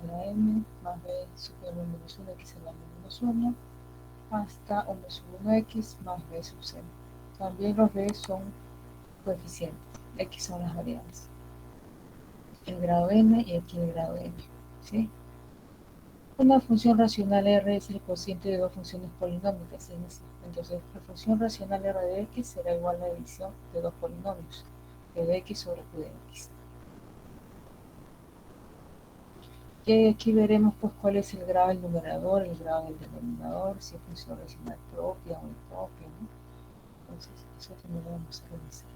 x a la m más b sub m menos 1 x a la m menos 1 hasta 1 sub 1x más b sub c. También los b son coeficientes, x son las variables. El grado n y aquí el grado n. ¿Sí? Una función racional r es el cociente de dos funciones polinómicas. Entonces, la función racional r de x será igual a la división de dos polinomios, p de x sobre q de x. Y aquí veremos pues cuál es el grado del numerador, el grado del denominador, si es función racional propia o impropia, ¿no? Entonces, eso también lo vamos a revisar.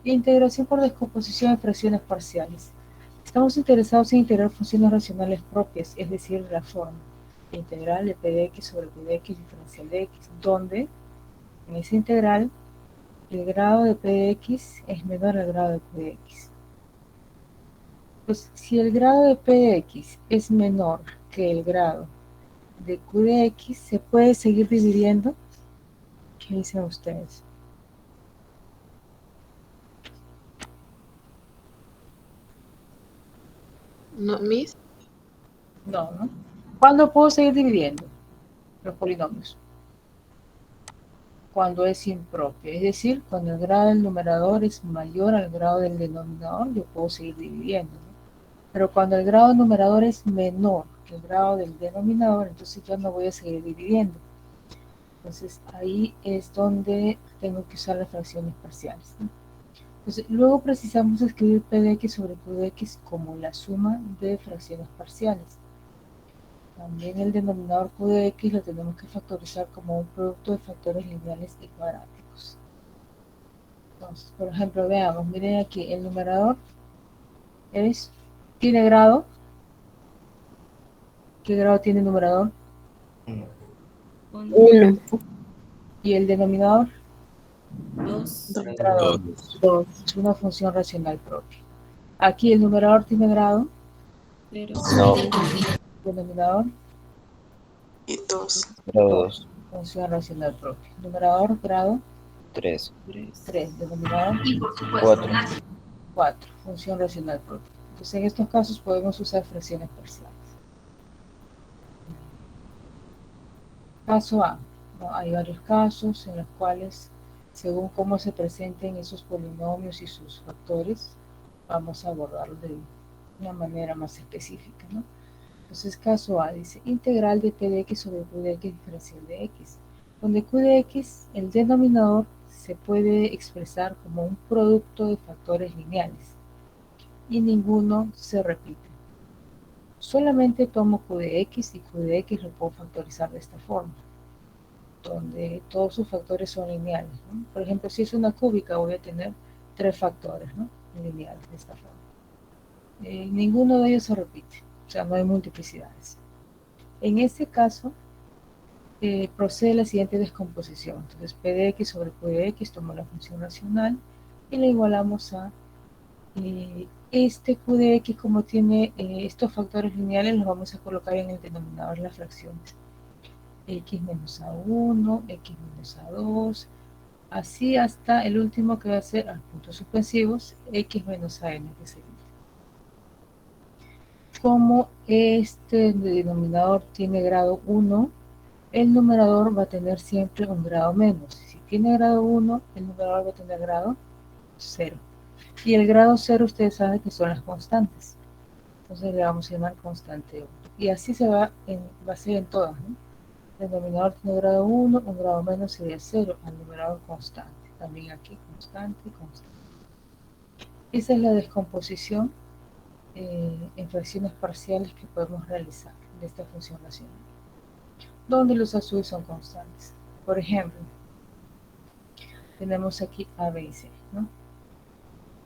Integración por descomposición de fracciones parciales. Estamos interesados en integrar funciones racionales propias, es decir, la forma integral de p de x sobre q de x diferencial de x, donde en esa integral el grado de p de x es menor al grado de q de x. Pues si el grado de p de x es menor que el grado de q de x, ¿se puede seguir dividiendo? ¿Qué dicen ustedes? No, Miss. No, ¿no? ¿Cuándo puedo seguir dividiendo los polinomios? Cuando es impropio, es decir, cuando el grado del numerador es mayor al grado del denominador, yo puedo seguir dividiendo, ¿no? Pero cuando el grado del numerador es menor que el grado del denominador, entonces ya no voy a seguir dividiendo. Entonces ahí es donde tengo que usar las fracciones parciales, ¿no? Entonces, luego precisamos escribir p de x sobre q de x como la suma de fracciones parciales. También el denominador q de x lo tenemos que factorizar como un producto de factores lineales y cuadráticos. Entonces, por ejemplo, veamos, miren aquí, el numerador tiene grado. ¿Qué grado tiene el numerador? 1. Y el denominador, 2. grado 2. Es una función racional propia. Aquí el numerador tiene grado. 0. No. Denominador, Y 2. 2. función racional propia. Numerador, grado 3. 3. Denominador, 4. 4. Función racional propia. Entonces, en estos casos podemos usar fracciones parciales. Caso A. ¿No? Hay varios casos en los cuales, según cómo se presenten esos polinomios y sus factores, vamos a abordarlo de una manera más específica, ¿no? Entonces, caso A dice integral de p de x sobre q de x diferencial de x, donde q de x, el denominador, se puede expresar como un producto de factores lineales y ninguno se repite. Solamente tomo q de x y q de x lo puedo factorizar de esta forma, donde todos sus factores son lineales, ¿no? Por ejemplo, si es una cúbica voy a tener 3 factores, ¿no? Lineales de esta forma. Ninguno de ellos se repite, o sea, no hay multiplicidades. En este caso, procede la siguiente descomposición. Entonces, p de x sobre q de x, tomo la función racional y la igualamos a este q de x, como tiene estos factores lineales, los vamos a colocar en el denominador de las fracciones. X menos a1, x menos a2, así hasta el último que va a ser, a puntos suspensivos, x menos a n, que sería. Como este denominador tiene grado 1, el numerador va a tener siempre un grado menos. Si tiene grado 1, el numerador va a tener grado 0. Y el grado 0 ustedes saben que son las constantes. Entonces le vamos a llamar constante 1. Y así va a ser en todas, ¿no? El denominador tiene grado 1, un grado menos sería 0, al numerador constante. También aquí constante, constante. Esa es la descomposición en fracciones parciales que podemos realizar de esta función racional, donde los azules son constantes. Por ejemplo, tenemos aquí A, B y C, ¿no?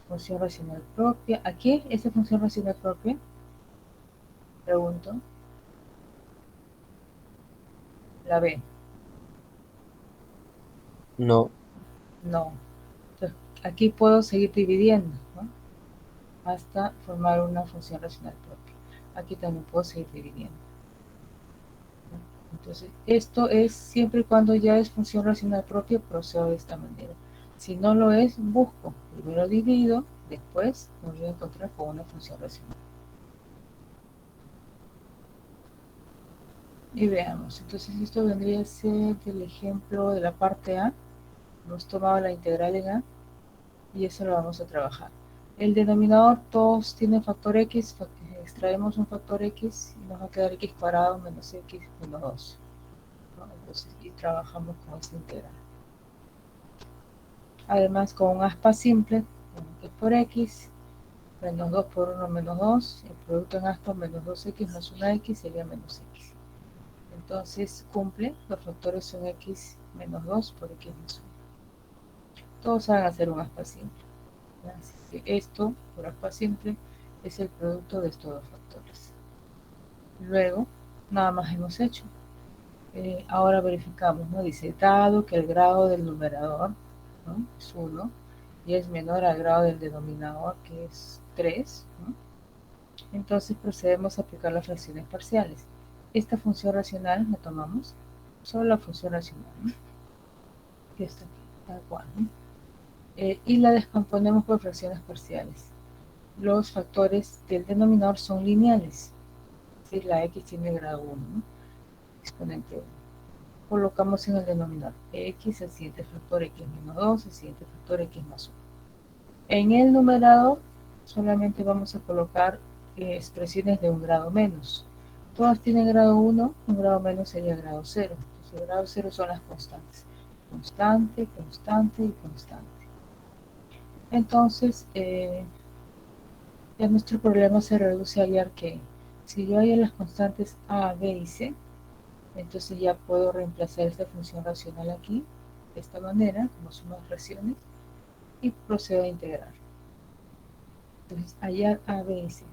Función racional propia. Aquí, esta función racional propia, pregunto, la B. No. No. Entonces, aquí puedo seguir dividiendo, ¿no? Hasta formar una función racional propia. Aquí también puedo seguir dividiendo, ¿no? Entonces, esto es siempre y cuando ya es función racional propia, procedo de esta manera. Si no lo es, busco. Primero divido, después me voy a encontrar con una función racional. Y veamos, entonces esto vendría a ser el ejemplo de la parte A. Hemos tomado la integral en A y eso lo vamos a trabajar. El denominador, todos tienen factor X, extraemos un factor X y nos va a quedar X cuadrado menos X menos 2. ¿No? Entonces, y trabajamos con esta integral. Además, con un aspa simple, X por X, menos 2 por 1 menos 2, el producto en aspa menos 2X más 1X sería menos X. Entonces cumple, los factores son X menos 2 por X más 1. Todos van a ser un aspa simple. Así que esto, por aspa simple, es el producto de estos dos factores. Luego, nada más hemos hecho. Ahora verificamos, ¿no? Dice, dado que el grado del numerador, ¿no?, es 1 y es menor al grado del denominador, que es 3, ¿no?, entonces procedemos a aplicar las fracciones parciales. Esta función racional la tomamos, solo la función racional, ¿no?, que está aquí, tal cual, ¿no?, y la descomponemos por fracciones parciales. Los factores del denominador son lineales, si la x tiene grado 1, ¿no?, exponente 1. Colocamos en el denominador x, el siguiente factor x menos 2, el siguiente factor x más 1. En el numerador solamente vamos a colocar expresiones de un grado menos. Todas tienen grado 1, un grado menos sería grado 0. Entonces, el grado 0 son las constantes. Constante, constante y constante. Entonces, ya nuestro problema se reduce a hallar que si yo hallo las constantes a, b y c, entonces ya puedo reemplazar esta función racional aquí, de esta manera, como sumas fracciones, y procedo a integrar. Entonces, hallar a, b y c.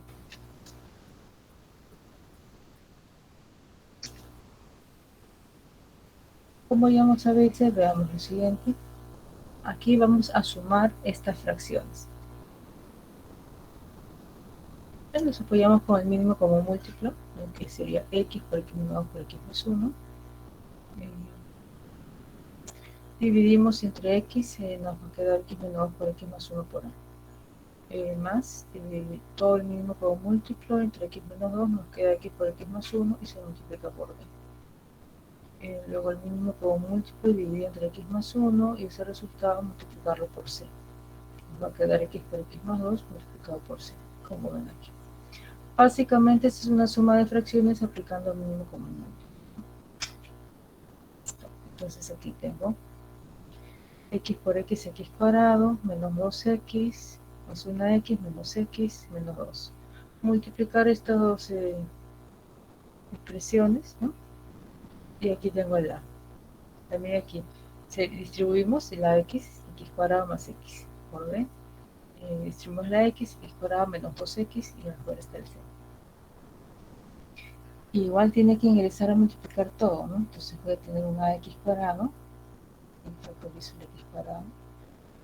Como hallamos a, b y c, veamos lo siguiente. Aquí vamos a sumar estas fracciones. Nos apoyamos con el mínimo como múltiplo, que sería x por x menos 2 por x más 1. Dividimos entre x, nos va a quedar x menos 2 por x más 1 por a. Más todo el mínimo como múltiplo, entre x menos 2 nos queda x por x más 1 y se multiplica por b. Luego el mínimo como múltiplo dividido entre x más 1 y ese resultado multiplicarlo por c. Nos va a quedar x por x más 2 multiplicado por c, como ven aquí. Básicamente esta es una suma de fracciones aplicando el mínimo común múltiplo. Entonces aquí tengo x por x cuadrado menos 2x más 1x menos x menos 2. Multiplicar estas dos expresiones, ¿no?, y aquí tengo el a. También aquí distribuimos la x cuadrado más x por b. Distribuimos la x cuadrado menos 2x y afuera está el c. Igual tiene que ingresar a multiplicar todo, ¿no? Entonces voy a tener un ax cuadrado, factorizo el x cuadrado,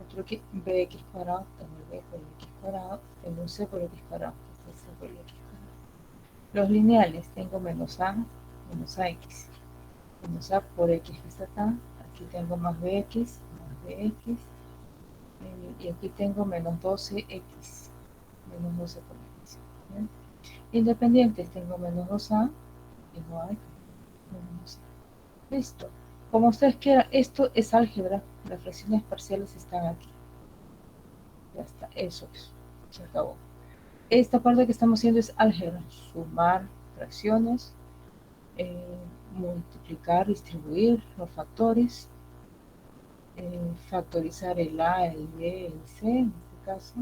otro bx cuadrado, tengo el b por el x cuadrado, tengo un c por el x cuadrado, el c por el x cuadrado. Los lineales, tengo menos ax, menos a por x está acá, aquí tengo más bx, y aquí tengo menos 12x, menos 12 por x. ¿Bien? Independientes, tengo menos 2a igual menos a. Listo. Como ustedes quieran, esto es álgebra, las fracciones parciales están aquí. Ya está, eso es, se acabó. Esta parte que estamos haciendo es álgebra, sumar fracciones, multiplicar, distribuir los factores, factorizar el a, el b, el c, en este caso.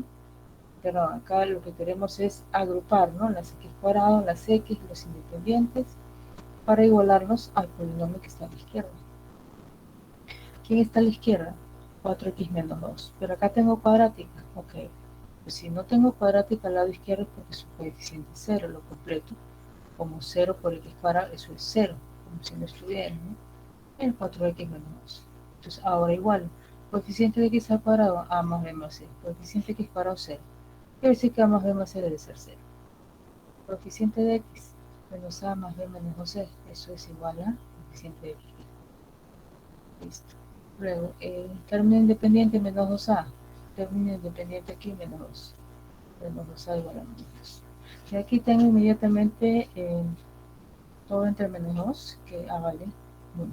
Pero acá lo que queremos es agrupar, ¿no?, las x cuadrado, las x, los independientes, para igualarnos al polinomio que está a la izquierda. ¿Quién está a la izquierda? 4x menos 2. Pero acá tengo cuadrática. Ok. Pues si no tengo cuadrática al lado izquierdo es porque su coeficiente es 0, lo completo. Como 0 por x cuadrado, eso es 0. Como si no estuviera, ¿no? El 4x menos 2. Entonces ahora igual. Coeficiente de x al cuadrado, a más b más c. Coeficiente de x cuadrado, 0. Quiere decir que a más b más c debe ser 0. Coeficiente de x menos a más b menos 2c. Eso es igual a coeficiente de x. Listo. Luego, término independiente menos 2a. Término independiente aquí menos 2. Menos 2a igual a menos 2. Y aquí tengo inmediatamente todo entre menos 2, que A vale 1.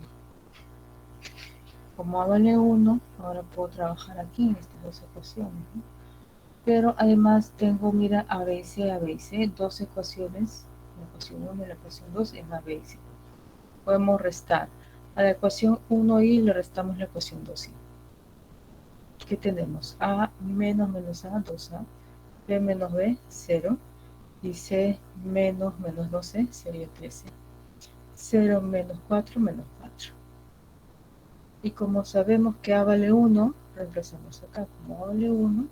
Como A vale 1, ahora puedo trabajar aquí en estas dos ecuaciones, ¿no? Pero además tengo, mira, A, B y C, dos ecuaciones, la ecuación 1 y la ecuación 2 en A, B y C. Podemos restar. A la ecuación 1i le restamos la ecuación 2i. ¿Qué tenemos? A menos A, 2a. B menos B, 0. Y C menos 12 sería 13. 0 menos 4, menos 4. Y como sabemos que A vale 1, reemplazamos acá. Como A vale 1,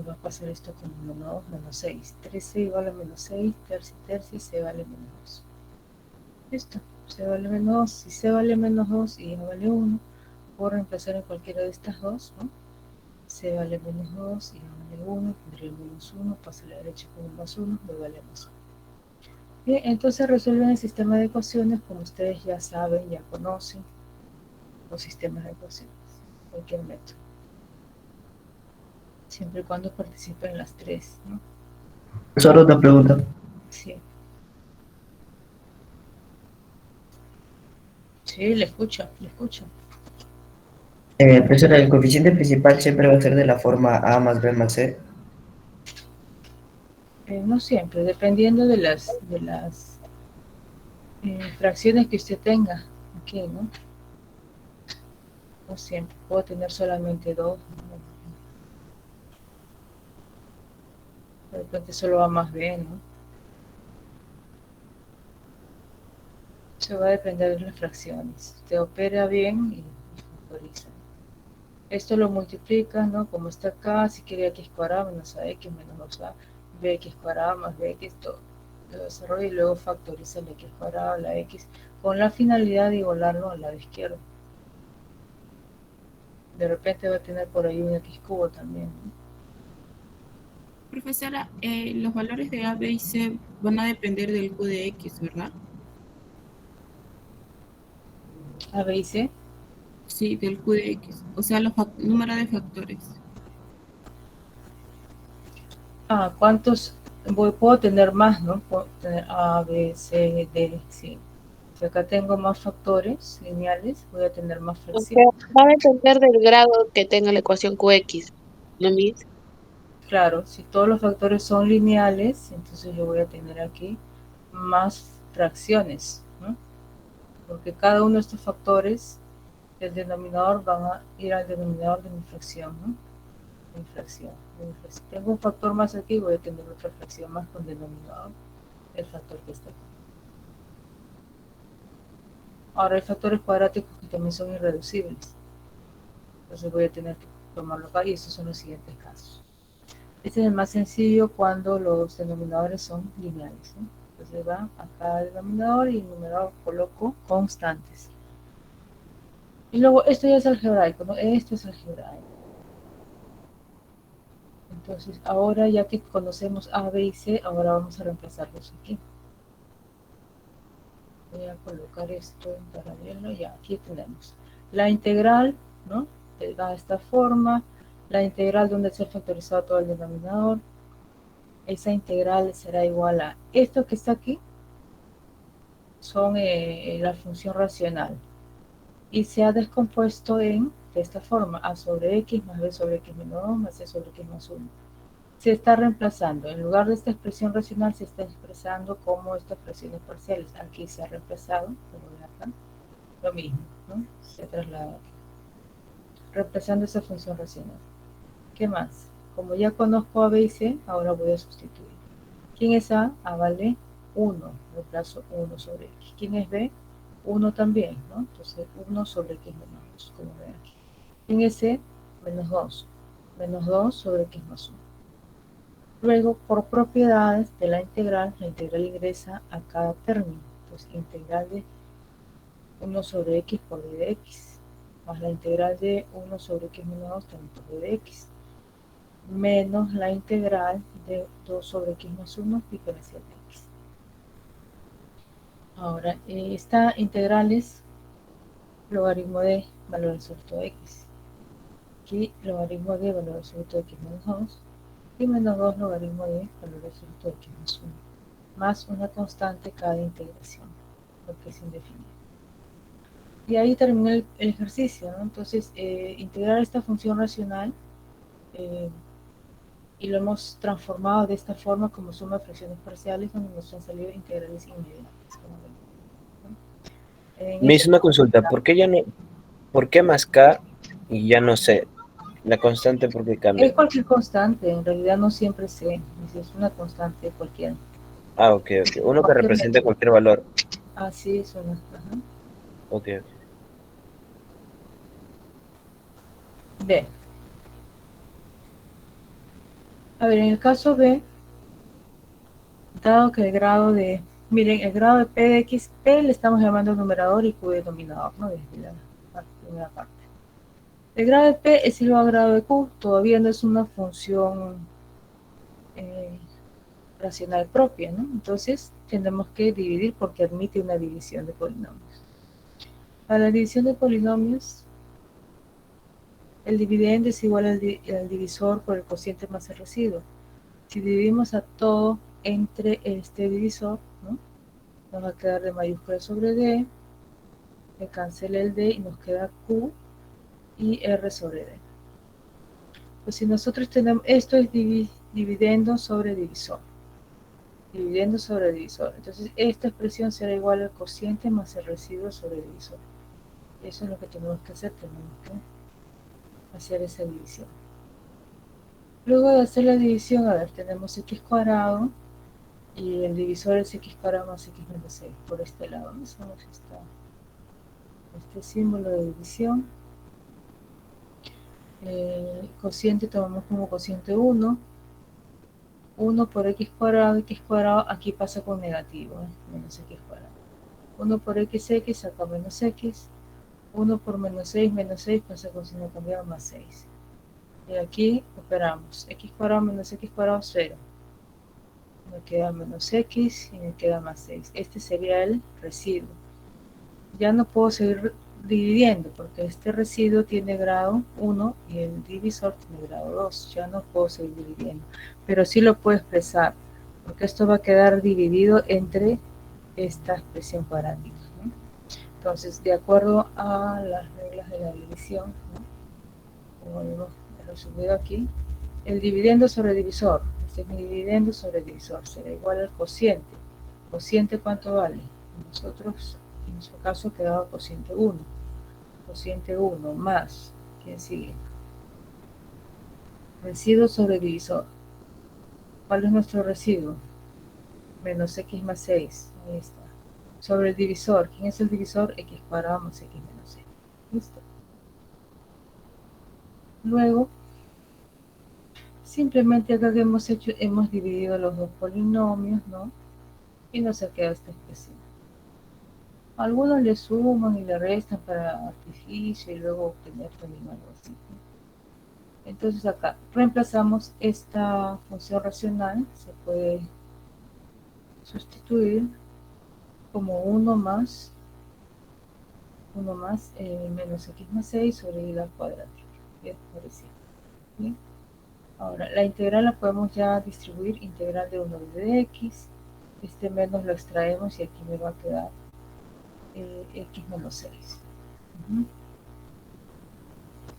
va a pasar esto como menos 2, menos 6. 13 igual a menos 6, tercio, C vale menos 2. Listo. C vale menos 2. Si C vale menos 2 y A vale 1, puedo reemplazar en cualquiera de estas dos, ¿no? C vale menos 2 y A vale 1, tendría el menos 1, pasa a la derecha con el más 1, B vale más 1. Bien, entonces resuelven el sistema de ecuaciones como ustedes ya saben, ya conocen los sistemas de ecuaciones, cualquier método. Siempre y cuando participen las tres, ¿no? Solo otra pregunta. Sí. Sí, le escucho, le escucho. Profesora, el coeficiente principal siempre va a ser de la forma A más B más C. No siempre, dependiendo de las fracciones que usted tenga. Aquí, ¿no? No siempre, puedo tener solamente dos, ¿no? De repente solo va más B, ¿no? Eso va a depender de las fracciones. Usted opera bien y factoriza. Esto lo multiplica, ¿no? Como está acá, si quiere x cuadrado menos ax menos 2a, bx cuadrado más bx, todo. Lo desarrolla y luego factoriza el x cuadrado, la x, con la finalidad de igualarlo al lado izquierdo. De repente va a tener por ahí un x cubo también, ¿no? Profesora, los valores de A, B y C van a depender del Q de X, ¿verdad? A, B y C. Sí, del Q de X. O sea, los números de factores. ¿Cuántos? Puedo tener más, ¿no? Puedo tener A, B, C, D, sí. Si acá tengo más factores lineales, voy a tener más O sea, fracciones. va a depender del grado que tenga la ecuación QX, ¿no, Miss? Claro, si todos los factores son lineales, entonces yo voy a tener aquí más fracciones, ¿no? Porque cada uno de estos factores, el denominador, van a ir al denominador de mi fracción, ¿no? Mi fracción. Si tengo un factor más aquí, voy a tener otra fracción más con denominador, el factor que está aquí. Ahora hay factores cuadráticos que también son irreducibles. Entonces voy a tener que tomarlo acá y estos son los siguientes casos. Este es el más sencillo cuando los denominadores son lineales, ¿no? Entonces va acá el denominador y el numerador coloco constantes. Y luego esto ya es algebraico, ¿no? Esto es algebraico. Entonces ahora ya que conocemos A, B y C, ahora vamos a reemplazarlos aquí. Voy a colocar esto en paralelo, ya aquí tenemos la integral, ¿no? Da esta forma, la integral donde se ha factorizado todo el denominador. Esa integral será igual a esto que está aquí, son la función racional, y se ha descompuesto de esta forma: a sobre x más b sobre x menos 2 más c sobre x más 1. Se está reemplazando, en lugar de esta expresión racional se está expresando como estas fracciones parciales. Aquí se ha reemplazado, lo mismo, ¿no? Se traslada aquí, reemplazando esa función racional. ¿Qué más? Como ya conozco a, b y c, ahora voy a sustituir. ¿Quién es a? A vale 1, reemplazo 1 sobre x. ¿Quién es b? 1 también, ¿no? Entonces 1 sobre x menos 2, como ven aquí. ¿Quién es c? Menos 2 sobre x más 1. Luego, por propiedades de la integral ingresa a cada término. Entonces, integral de 1 sobre x por b de x, más la integral de 1 sobre x menos 2 también por b de x, menos la integral de 2 sobre x más 1 diferencial de x. Ahora, esta integral es logaritmo de valor absoluto de x. Aquí logaritmo de valor absoluto de x menos 2 y menos 2 logaritmo de valor absoluto de x más 1, más una constante cada integración. porque es indefinido. Y ahí termina el ejercicio, ¿no? Entonces, integrar esta función racional y lo hemos transformado de esta forma como suma de fracciones parciales, donde nos han salido integrales inmediatas. Me hizo una consulta, ¿por qué más K y ya no sé? La constante, ¿por qué Es cambia? cualquier constante, en realidad no siempre C, es una constante cualquiera. Ah, ok. Uno que Cualquier represente método. cualquier valor. Así es una. Ajá. Ok. B. A ver, en el caso B, dado que el grado de, miren, el grado de P de X, P le estamos llamando numerador y Q denominador, ¿no? Desde la primera parte. El grado de P es igual al grado de Q, todavía no es una función racional propia, ¿no? Entonces tenemos que dividir porque admite una división de polinomios. Para la división de polinomios, el dividendo es igual al divisor por el cociente más el residuo. Si dividimos a todo entre este divisor, ¿no? Nos va a quedar D mayúscula sobre D, se cancela el D y nos queda Q y R sobre D. Pues si nosotros tenemos, esto es dividendo sobre divisor. Dividendo sobre divisor. Entonces esta expresión será igual al cociente más el residuo sobre divisor. Eso es lo que tenemos que hacer, tenemos que hacer esa división. Luego de hacer la división, a ver, tenemos x cuadrado y el divisor es x cuadrado más x menos 6 por este lado. Usamos este símbolo de división. Cociente tomamos como cociente 1. 1 por x cuadrado aquí pasa con negativo, menos x cuadrado. 1 por x saca menos x. 1 por menos 6 pasa con signo cambiado más 6. Y aquí operamos x cuadrado menos x cuadrado 0. Me queda menos x y me queda más 6. Este sería el residuo. Ya no puedo seguir dividiendo porque este residuo tiene grado 1 y el divisor tiene grado 2. Ya no puedo seguir dividiendo, pero sí lo puedo expresar porque esto va a quedar dividido entre esta expresión cuadrática, ¿no? Entonces, de acuerdo a las reglas de la división, ¿no? Como hemos resumido aquí, el dividendo sobre divisor, este es mi dividendo sobre divisor, será igual al cociente. ¿Cociente cuánto vale? Nosotros, en nuestro caso, quedaba cociente 1. Cociente 1 más, ¿quién sigue? Residuo sobre divisor. ¿Cuál es nuestro residuo? Menos x más 6. Ahí está. Sobre el divisor. ¿Quién es el divisor? X cuadrado más x menos 6. ¿Listo? Luego, simplemente acá que hemos hecho, hemos dividido los dos polinomios, ¿no? Y nos ha quedado esta expresión. Algunos le suman y le restan para artificio y luego obtener también algo así. Entonces acá reemplazamos esta función racional, se puede sustituir como 1 más menos x más 6 sobre y la cuadrática. Bien, parecido. Bien. Ahora, la integral la podemos ya distribuir, integral de 1 de x, este menos lo extraemos y aquí me va a quedar x menos 6.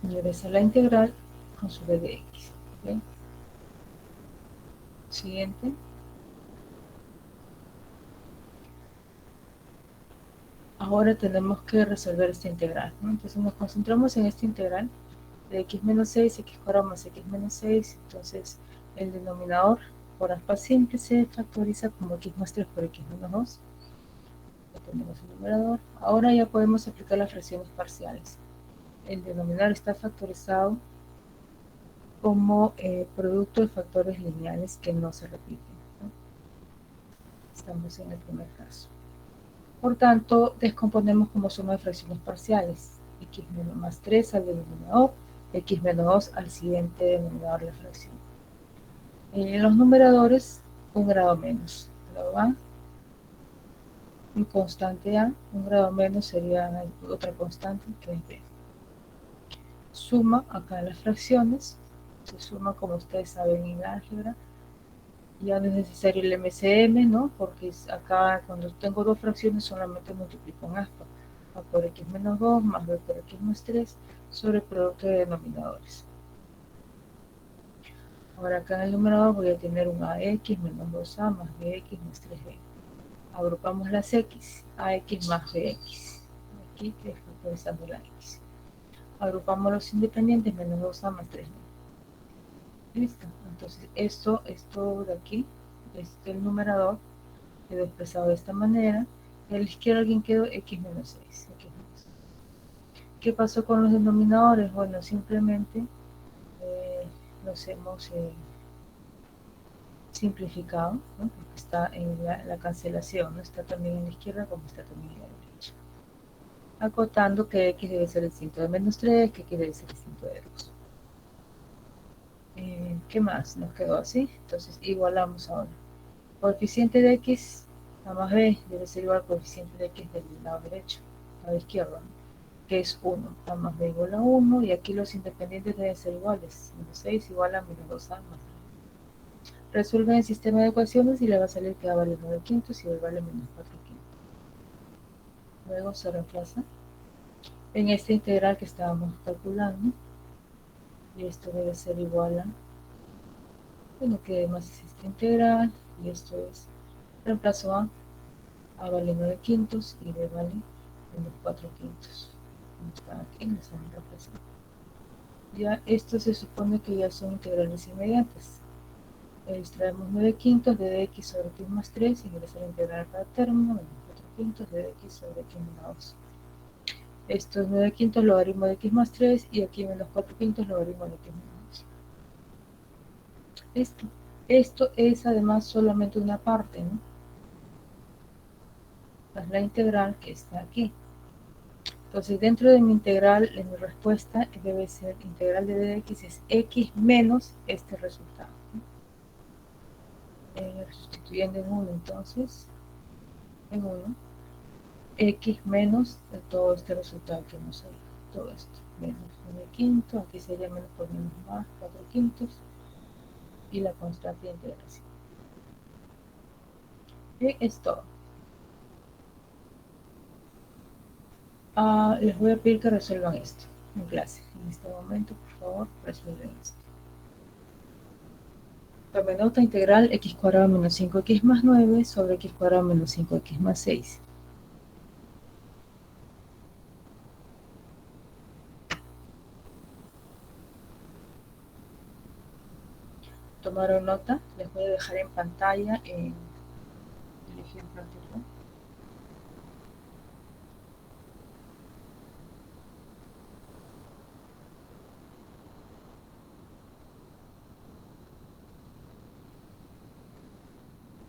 Ingresa la integral con su b de x. ¿Okay? Siguiente. Ahora tenemos que resolver esta integral, ¿no? Entonces nos concentramos en esta integral de x menos 6, x cuadrado más x menos 6. Entonces el denominador por aspa simple se factoriza como x más 3 por x menos 2. Ya tenemos el numerador. Ahora ya podemos aplicar las fracciones parciales. El denominador está factorizado como producto de factores lineales que no se repiten, ¿no? Estamos en el primer caso. Por tanto, descomponemos como suma de fracciones parciales. X menos más 3 al denominador, x menos 2 al siguiente denominador de la fracción. En los numeradores, un grado menos. Grado A, un constante A, un grado menos sería otra constante que es B. Suma acá en las fracciones, se suma como ustedes saben en álgebra, Ya no es necesario el MCM, ¿no? Porque acá cuando tengo dos fracciones solamente multiplico en aspa. A por x menos 2 más b por x más 3 sobre el producto de denominadores. Ahora acá en el numerador voy a tener un ax menos 2a más bx más 3b. Agrupamos las x, ax más bx. Aquí que factorizando la x. Agrupamos los independientes, menos 2a más 3b. Listo. Entonces esto de aquí, el numerador, quedó expresado de esta manera. A la izquierda alguien quedó x menos 6. ¿Qué pasó con los denominadores? Bueno, simplemente los hemos simplificado, ¿no? Porque está en la cancelación, ¿no? Está también en la izquierda como está también en la derecha. Acotando que x debe ser distinto de menos 3, que x debe ser distinto de 2. ¿Qué más? Nos quedó así. Entonces igualamos ahora. Coeficiente de x, a más b, debe ser igual al coeficiente de x del lado derecho, lado izquierdo, ¿no? Que es 1, a más b igual a 1, y aquí los independientes deben ser iguales. Menos 6 igual a menos 2a más b. Resuelven el sistema de ecuaciones y le va a salir que a vale 9 quintos y b vale menos 4 quintos. Luego se reemplaza en esta integral que estábamos calculando, y esto debe ser igual a, bueno, que más es esta integral, y esto es, reemplazo a vale 9 quintos y b vale menos 4 quintos. Está aquí, lo estamos reemplazando. Ya esto se supone que ya son integrales inmediatas. Extraemos 9 quintos de dx sobre x más 3, ingresar a integral cada término, menos 4 quintos de dx sobre x menos 2. Esto es 9 quintos logaritmo de x más 3 y aquí menos 4 quintos logaritmo de x menos 2. Esto es además solamente una parte, ¿no? Es la integral que está aquí. Entonces dentro de mi integral, en mi respuesta debe ser integral de dx es x menos este resultado, ¿no? Sustituyendo en 1 entonces, en 1, x menos de todo este resultado que hemos salido, todo esto, menos 9 quintos, aquí sería menos por menos más 4 quintos, y la constante de integración. Y es todo. Les voy a pedir que resuelvan esto en clase. En este momento, por favor, resuelven esto. Tome nota integral x cuadrado menos 5x más 9 sobre x cuadrado menos 5x más 6. ¿Tomaron nota? Les voy a dejar en pantalla el ejemplo anterior.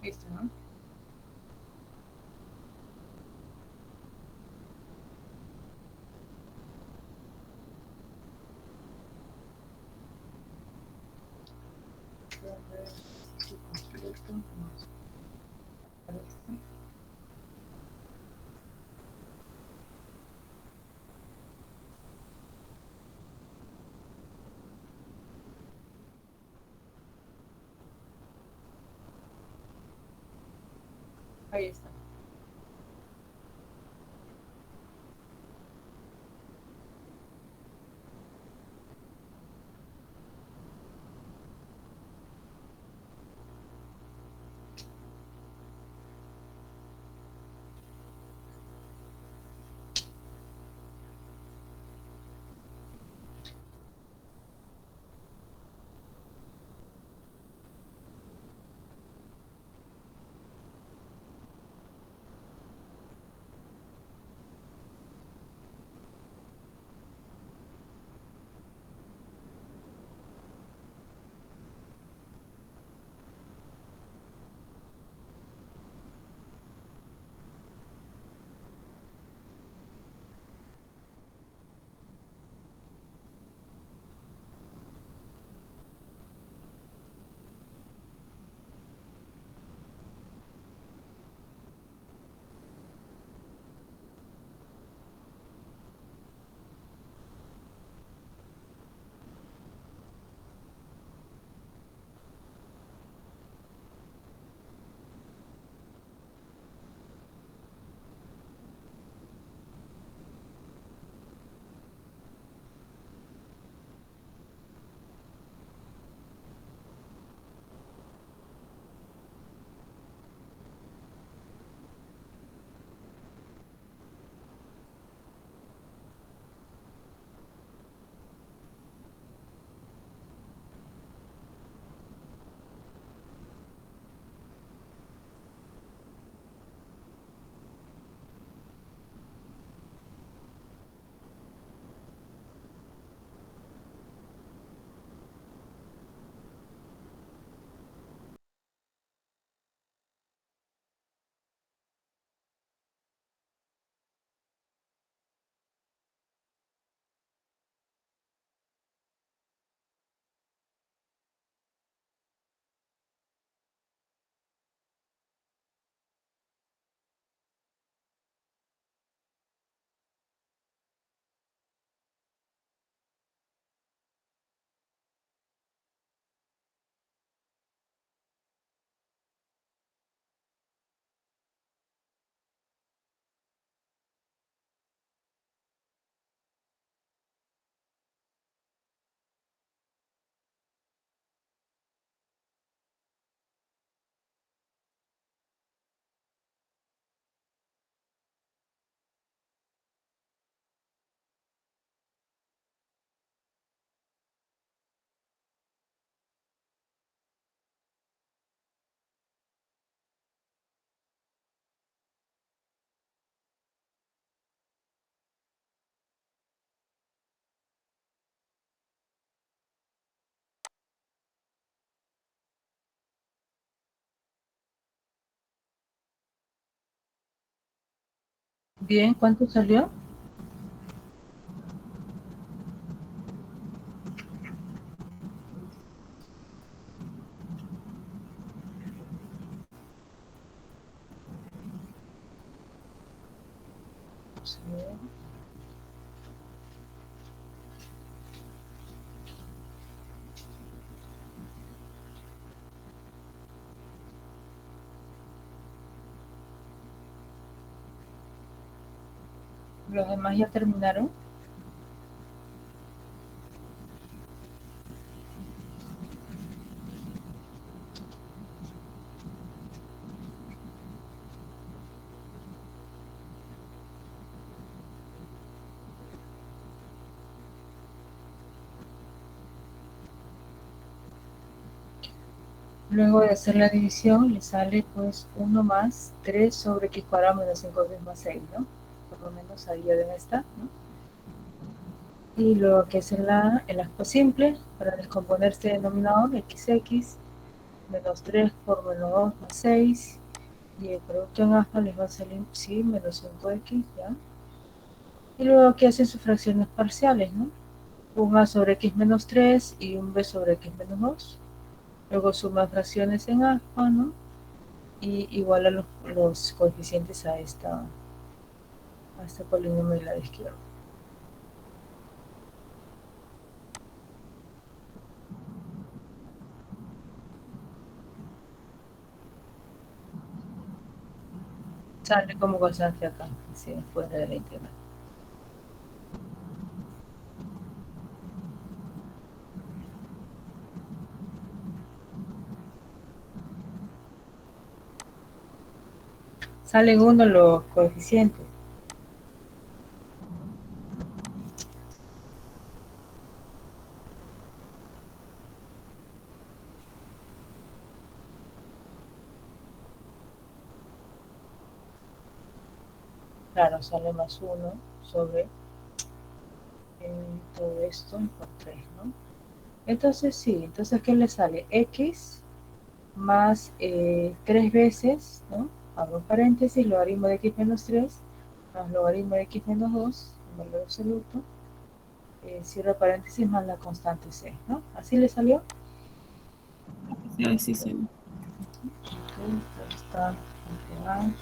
Listo, ¿no? Voy a ver si completo más parece. Ahí está. Bien, ¿cuánto salió? Vamos a ver. ¿Los demás ya terminaron? Luego de hacer la división, le sale pues 1 más 3 sobre x cuadrado menos 5x más 6, ¿no? Por lo menos ahí ya debe estar, ¿no? Y luego que es el aspa simple, para descomponer este denominador, xx menos 3 por menos 2 más 6, y el producto en aspa les va a salir, sí, menos 5x, ¿ya? Y luego que hacen sus fracciones parciales, ¿no? Un a sobre x menos 3 y un b sobre x menos 2. Luego suma fracciones en aspa, ¿no? Y iguala los coeficientes a este polinomio del lado izquierdo. Sale como constante acá, así fuera de la integral. Salen 1 los coeficientes. Claro, sale más 1 sobre todo esto por 3, ¿no? Entonces sí, entonces ¿qué le sale? X más 3 veces, ¿no? Abro paréntesis, logaritmo de x menos 3 más logaritmo de x menos 2, valor absoluto, cierro paréntesis más la constante c, ¿no? ¿Así le salió? Sí, así se ve. Ok, está integral.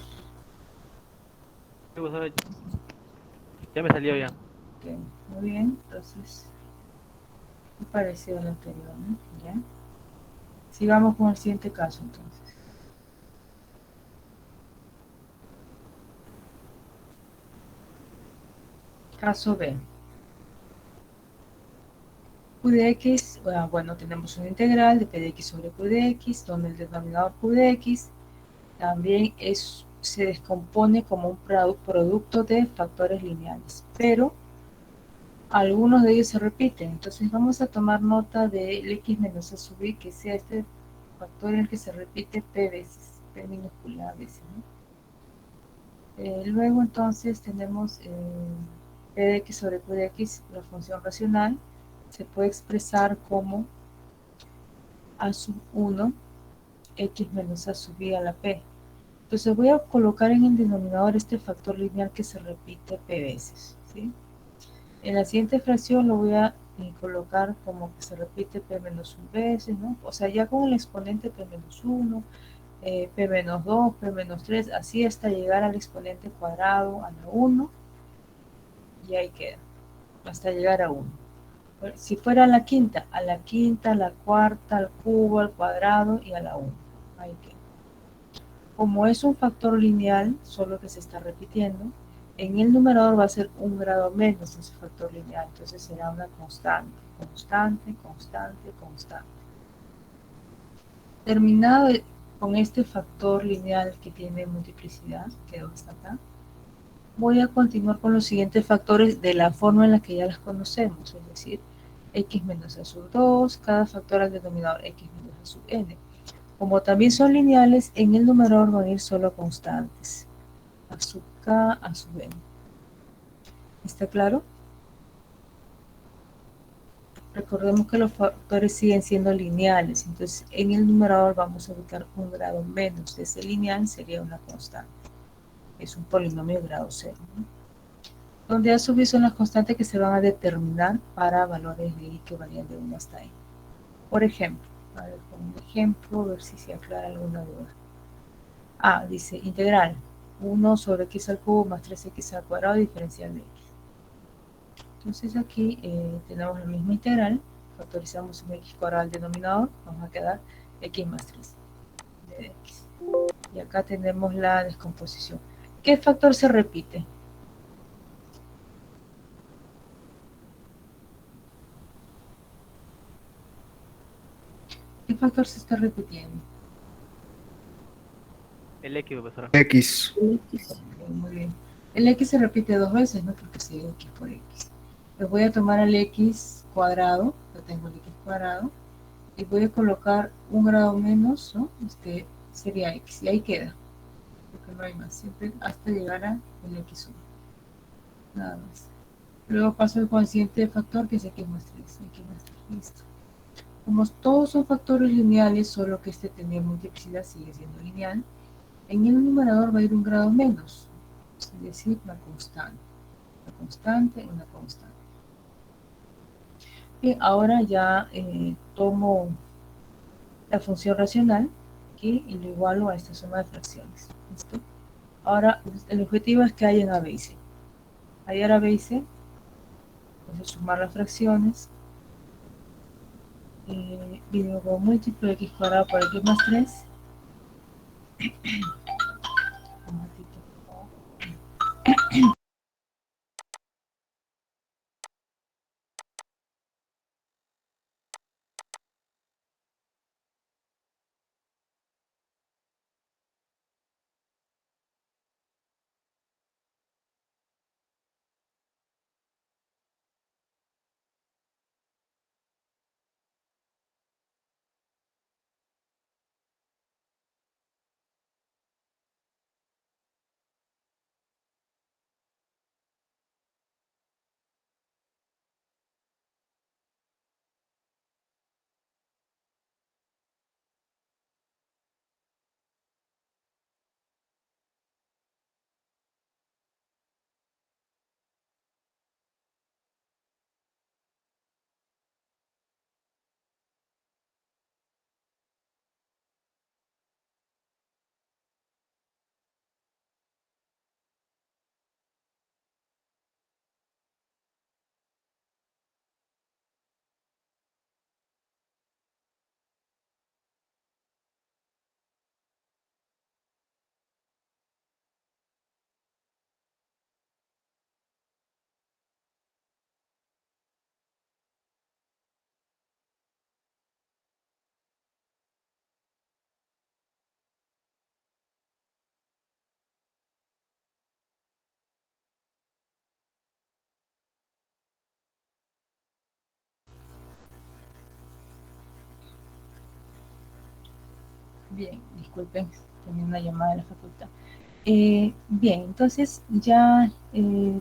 Ya me salió ya. Ok, muy bien, entonces muy parecido al anterior, ¿no? ¿Ya? Sigamos con el siguiente caso entonces. Caso B. Q de x, bueno, tenemos una integral de p de x sobre q de x, donde el denominador q de x también se descompone como un producto de factores lineales, pero algunos de ellos se repiten. Entonces vamos a tomar nota del x menos a sub i, que sea este factor en el que se repite p veces, p minúscula a veces, ¿no? Luego entonces tenemos p de x sobre q de x, la función racional, se puede expresar como a sub 1 x menos a sub i a la p. Entonces voy a colocar en el denominador este factor lineal que se repite p veces, ¿sí? En la siguiente fracción lo voy a colocar como que se repite p menos 1 veces, ¿no? O sea, ya con el exponente p menos 1, p menos 2, p menos 3, así hasta llegar al exponente cuadrado a la 1, y ahí queda, hasta llegar a 1. Si fuera a la quinta, a la cuarta, al cubo, al cuadrado y a la 1. Ahí queda. Como es un factor lineal, solo que se está repitiendo, en el numerador va a ser 1 grado menos ese factor lineal, entonces será una constante, constante, constante, constante. Terminado con este factor lineal que tiene multiplicidad, quedó hasta acá, voy a continuar con los siguientes factores de la forma en la que ya las conocemos, es decir, x menos a sub 2, cada factor al denominador x menos a sub n. Como también son lineales, en el numerador van a ir solo constantes, a sub k, a sub n. ¿Está claro? Recordemos que los factores siguen siendo lineales, entonces en el numerador vamos a ubicar 1 grado menos de ese lineal, sería una constante. es un polinomio de grado 0, ¿no? Donde a su vez son las constantes que se van a determinar para valores de i que varían de 1 hasta i. Por ejemplo, a ver, con un ejemplo, a ver si se aclara alguna duda. Dice integral 1 sobre x al cubo más 3x al cuadrado diferencial de x. Entonces aquí tenemos la misma integral, factorizamos un x cuadrado al denominador, vamos a quedar x más 3 de x. Y acá tenemos la descomposición. ¿Qué factor se repite? ¿Qué factor se está repitiendo? El X, profesora. X. El x. Ok, muy bien. El x se repite 2 veces, ¿no? Porque sigue x por x. Les voy a tomar el x cuadrado, yo tengo el x cuadrado, y voy a colocar un grado menos, ¿no? Este sería x, y ahí queda, porque no hay más, siempre hasta llegar a el x1. Nada más. Luego paso el coeficiente de factor, que es x más 3, listo. Como todos son factores lineales, solo que este tenía multiplicidad, sigue siendo lineal, en el numerador va a ir un grado menos, es decir, una constante. Una constante, una constante. Bien, ahora ya tomo la función racional aquí y lo igualo a esta suma de fracciones. ¿Listo? Ahora, el objetivo es que hayan A, B y C. Hallar A, B y C, entonces sumar las fracciones, y luego múltiplo de x cuadrado por x más 3. Un ratito, por favor. Bien, disculpen, tenía una llamada de la facultad. Bien, entonces ya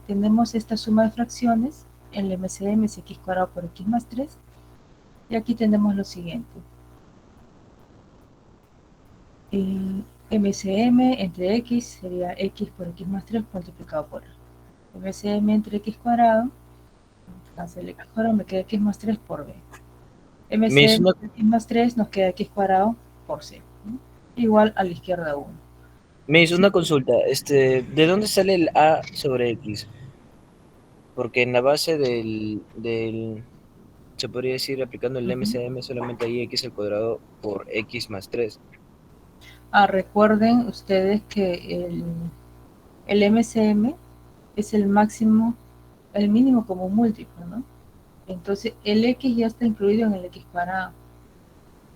tenemos esta suma de fracciones, el MCM es x cuadrado por x más 3, y aquí tenemos lo siguiente. MCM entre x sería x por x más 3 multiplicado por A. MCM entre x cuadrado, hace el x cuadrado, me queda x más 3 por B. MCM entre x más 3 nos queda x cuadrado por C, ¿no? Igual a la izquierda 1. Me hizo una consulta, ¿de dónde sale el A sobre X? Porque en la base se podría decir, aplicando el MCM, solamente hay X al cuadrado por X más 3. Recuerden ustedes que el MCM es el máximo, el mínimo como múltiplo, ¿no? Entonces el X ya está incluido en el X cuadrado.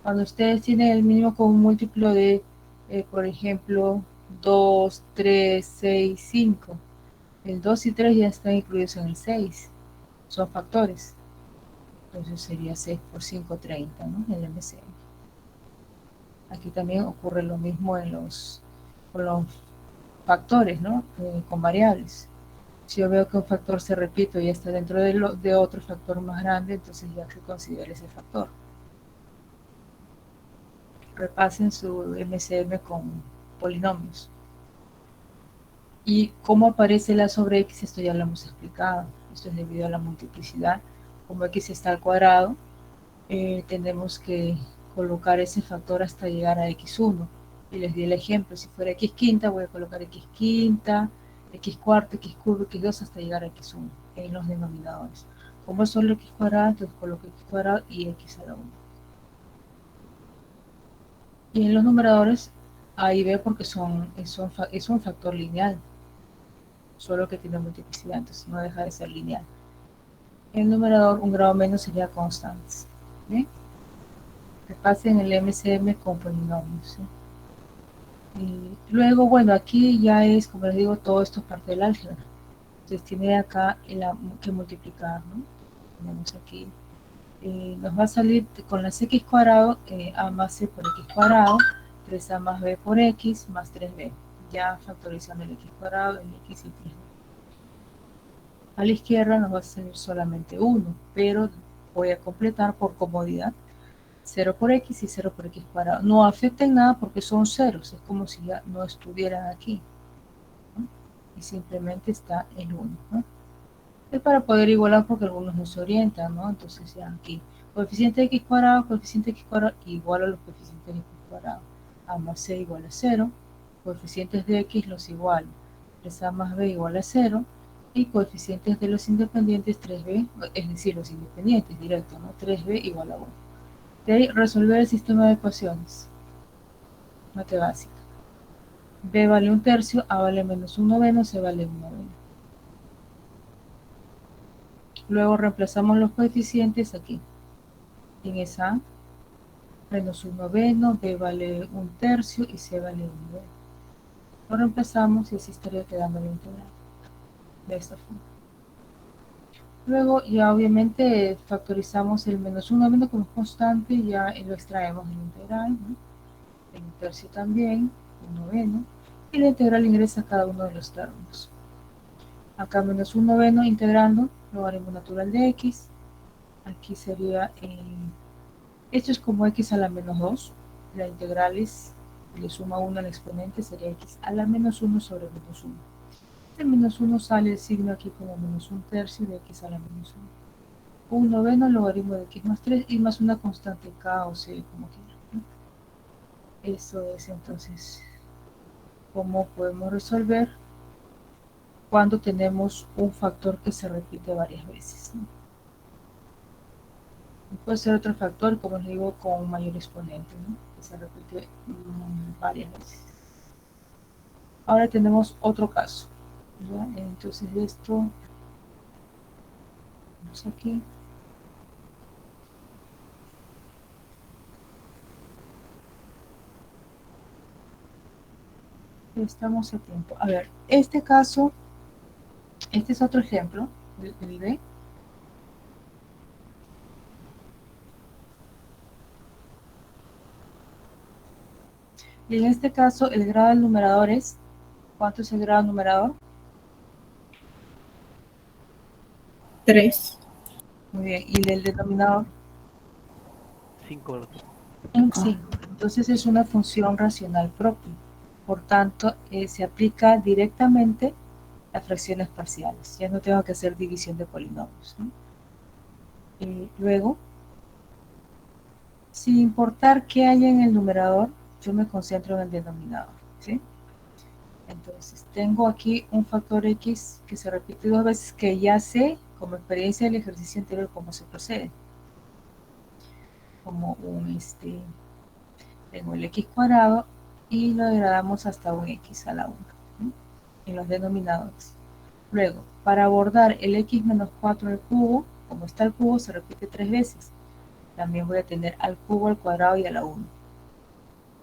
Cuando ustedes tienen el mínimo como múltiplo de, por ejemplo, 2, 3, 6, 5, el 2 y 3 ya están incluidos en el 6, son factores. Entonces sería 6 por 5, 30, ¿no? El MCM. Aquí también ocurre lo mismo con los factores, ¿no? Con variables. Si yo veo que un factor se repite y está dentro de otro factor más grande, entonces ya se considera ese factor. Repasen su MCM con polinomios. ¿Y cómo aparece la sobre x? Esto ya lo hemos explicado. Esto es debido a la multiplicidad. Como x está al cuadrado, tenemos que colocar ese factor hasta llegar a x1. Y les di el ejemplo, si fuera x quinta, voy a colocar x quinta, x cuarta, x curva, x2 hasta llegar a x1 en los denominadores. Como es solo x cuadrado, entonces coloco x cuadrado y x a la 1. Y en los numeradores, A y B porque es un factor lineal, solo que tiene multiplicidad, entonces no deja de ser lineal. En el numerador, un grado menos sería constante. ¿Sí? Repasen el MCM con polinomios. ¿Sí? Y luego, bueno, aquí ya es, como les digo, todo esto es parte del álgebra. Entonces tiene acá que multiplicar, ¿no? Tenemos aquí, nos va a salir con las x cuadrado, a más c por x cuadrado, 3a más b por x más 3b. Ya factorizando el x cuadrado, el x y 3b. A la izquierda nos va a salir solamente 1, pero voy a completar por comodidad 0 por x y 0 por x cuadrado. No afecta en nada porque son ceros, es como si ya no estuvieran aquí, ¿no? Y simplemente está el 1, ¿no? Es para poder igualar porque algunos no se orientan, ¿no? Entonces ya aquí, coeficiente de x cuadrado igual a los coeficientes de x cuadrado. A más c igual a 0, coeficientes de x los igual, 3a más b igual a 0, y coeficientes de los independientes 3b, es decir, los independientes directos, ¿no? 3b igual a 1. De ahí resolver el sistema de ecuaciones. Mate básica. B vale 1/3, A vale menos 1/9, C vale 1/9. Luego reemplazamos los coeficientes aquí. En esa menos 1/9, B vale 1/3 y C vale 1/9. Lo reemplazamos y así estaría quedando la integral. De esta forma. Luego ya obviamente factorizamos el menos 1/9 como constante y ya lo extraemos de la integral, ¿no? El 1/3 también, 1/9, y la integral ingresa a cada uno de los términos. Acá menos 1/9 integrando, logaritmo natural de x, aquí sería, esto es como x a la menos 2, la integral es, le suma 1 al exponente, sería x a la menos 1 sobre menos 1. De menos 1 sale el signo aquí como menos 1/3 de x a la menos 1. 1/9 logaritmo de x más 3 y más una constante k o c, como quieran, ¿no? Eso es entonces cómo podemos resolver cuando tenemos un factor que se repite varias veces, ¿no? Puede ser otro factor, como les digo, con un mayor exponente, ¿no? Que se repite varias veces. Ahora tenemos otro caso, ¿ya? Entonces esto, vamos aquí. Estamos a tiempo. A ver, este caso, este es otro ejemplo del B. Y en este caso, el grado del numerador es, ¿cuánto es el grado del numerador? 3. Muy bien. ¿Y el del denominador? 5. Sí. Entonces es una función racional propia. Por tanto, se aplica directamente a fracciones parciales. Ya no tengo que hacer división de polinomios, ¿no? Y luego, sin importar qué haya en el numerador, yo me concentro en el denominador, ¿sí? Entonces, tengo aquí un factor x que se repite 2 veces, que ya sé, como experiencia del ejercicio anterior, cómo se procede. Como tengo el x cuadrado y lo degradamos hasta un x a la 1, ¿no? En los denominadores. Luego, para abordar el x menos 4 al cubo, como está el cubo, se repite 3 veces. También voy a tener al cubo, al cuadrado y a la 1.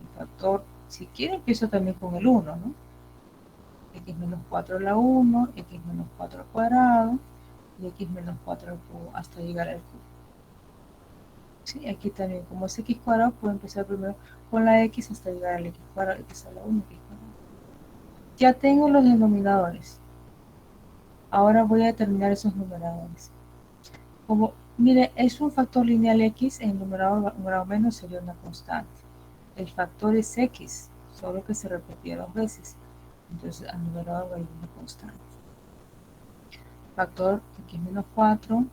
El factor, si quiero, empiezo también con el 1, ¿no? X menos 4 a la 1, x menos 4 al cuadrado y x menos 4 al cubo hasta llegar al cubo. ¿Sí? Aquí también, como es x cuadrado, puedo empezar primero con la x hasta llegar al x cuadrado, x a la 1, x cuadrado. Ya tengo los denominadores. Ahora voy a determinar esos numeradores. Como, mire, es un factor lineal x, en el numerador un grado menos sería una constante. El factor es x, solo que se repetía 2 veces. Entonces al numerador va a ir una constante. Factor de x menos 4,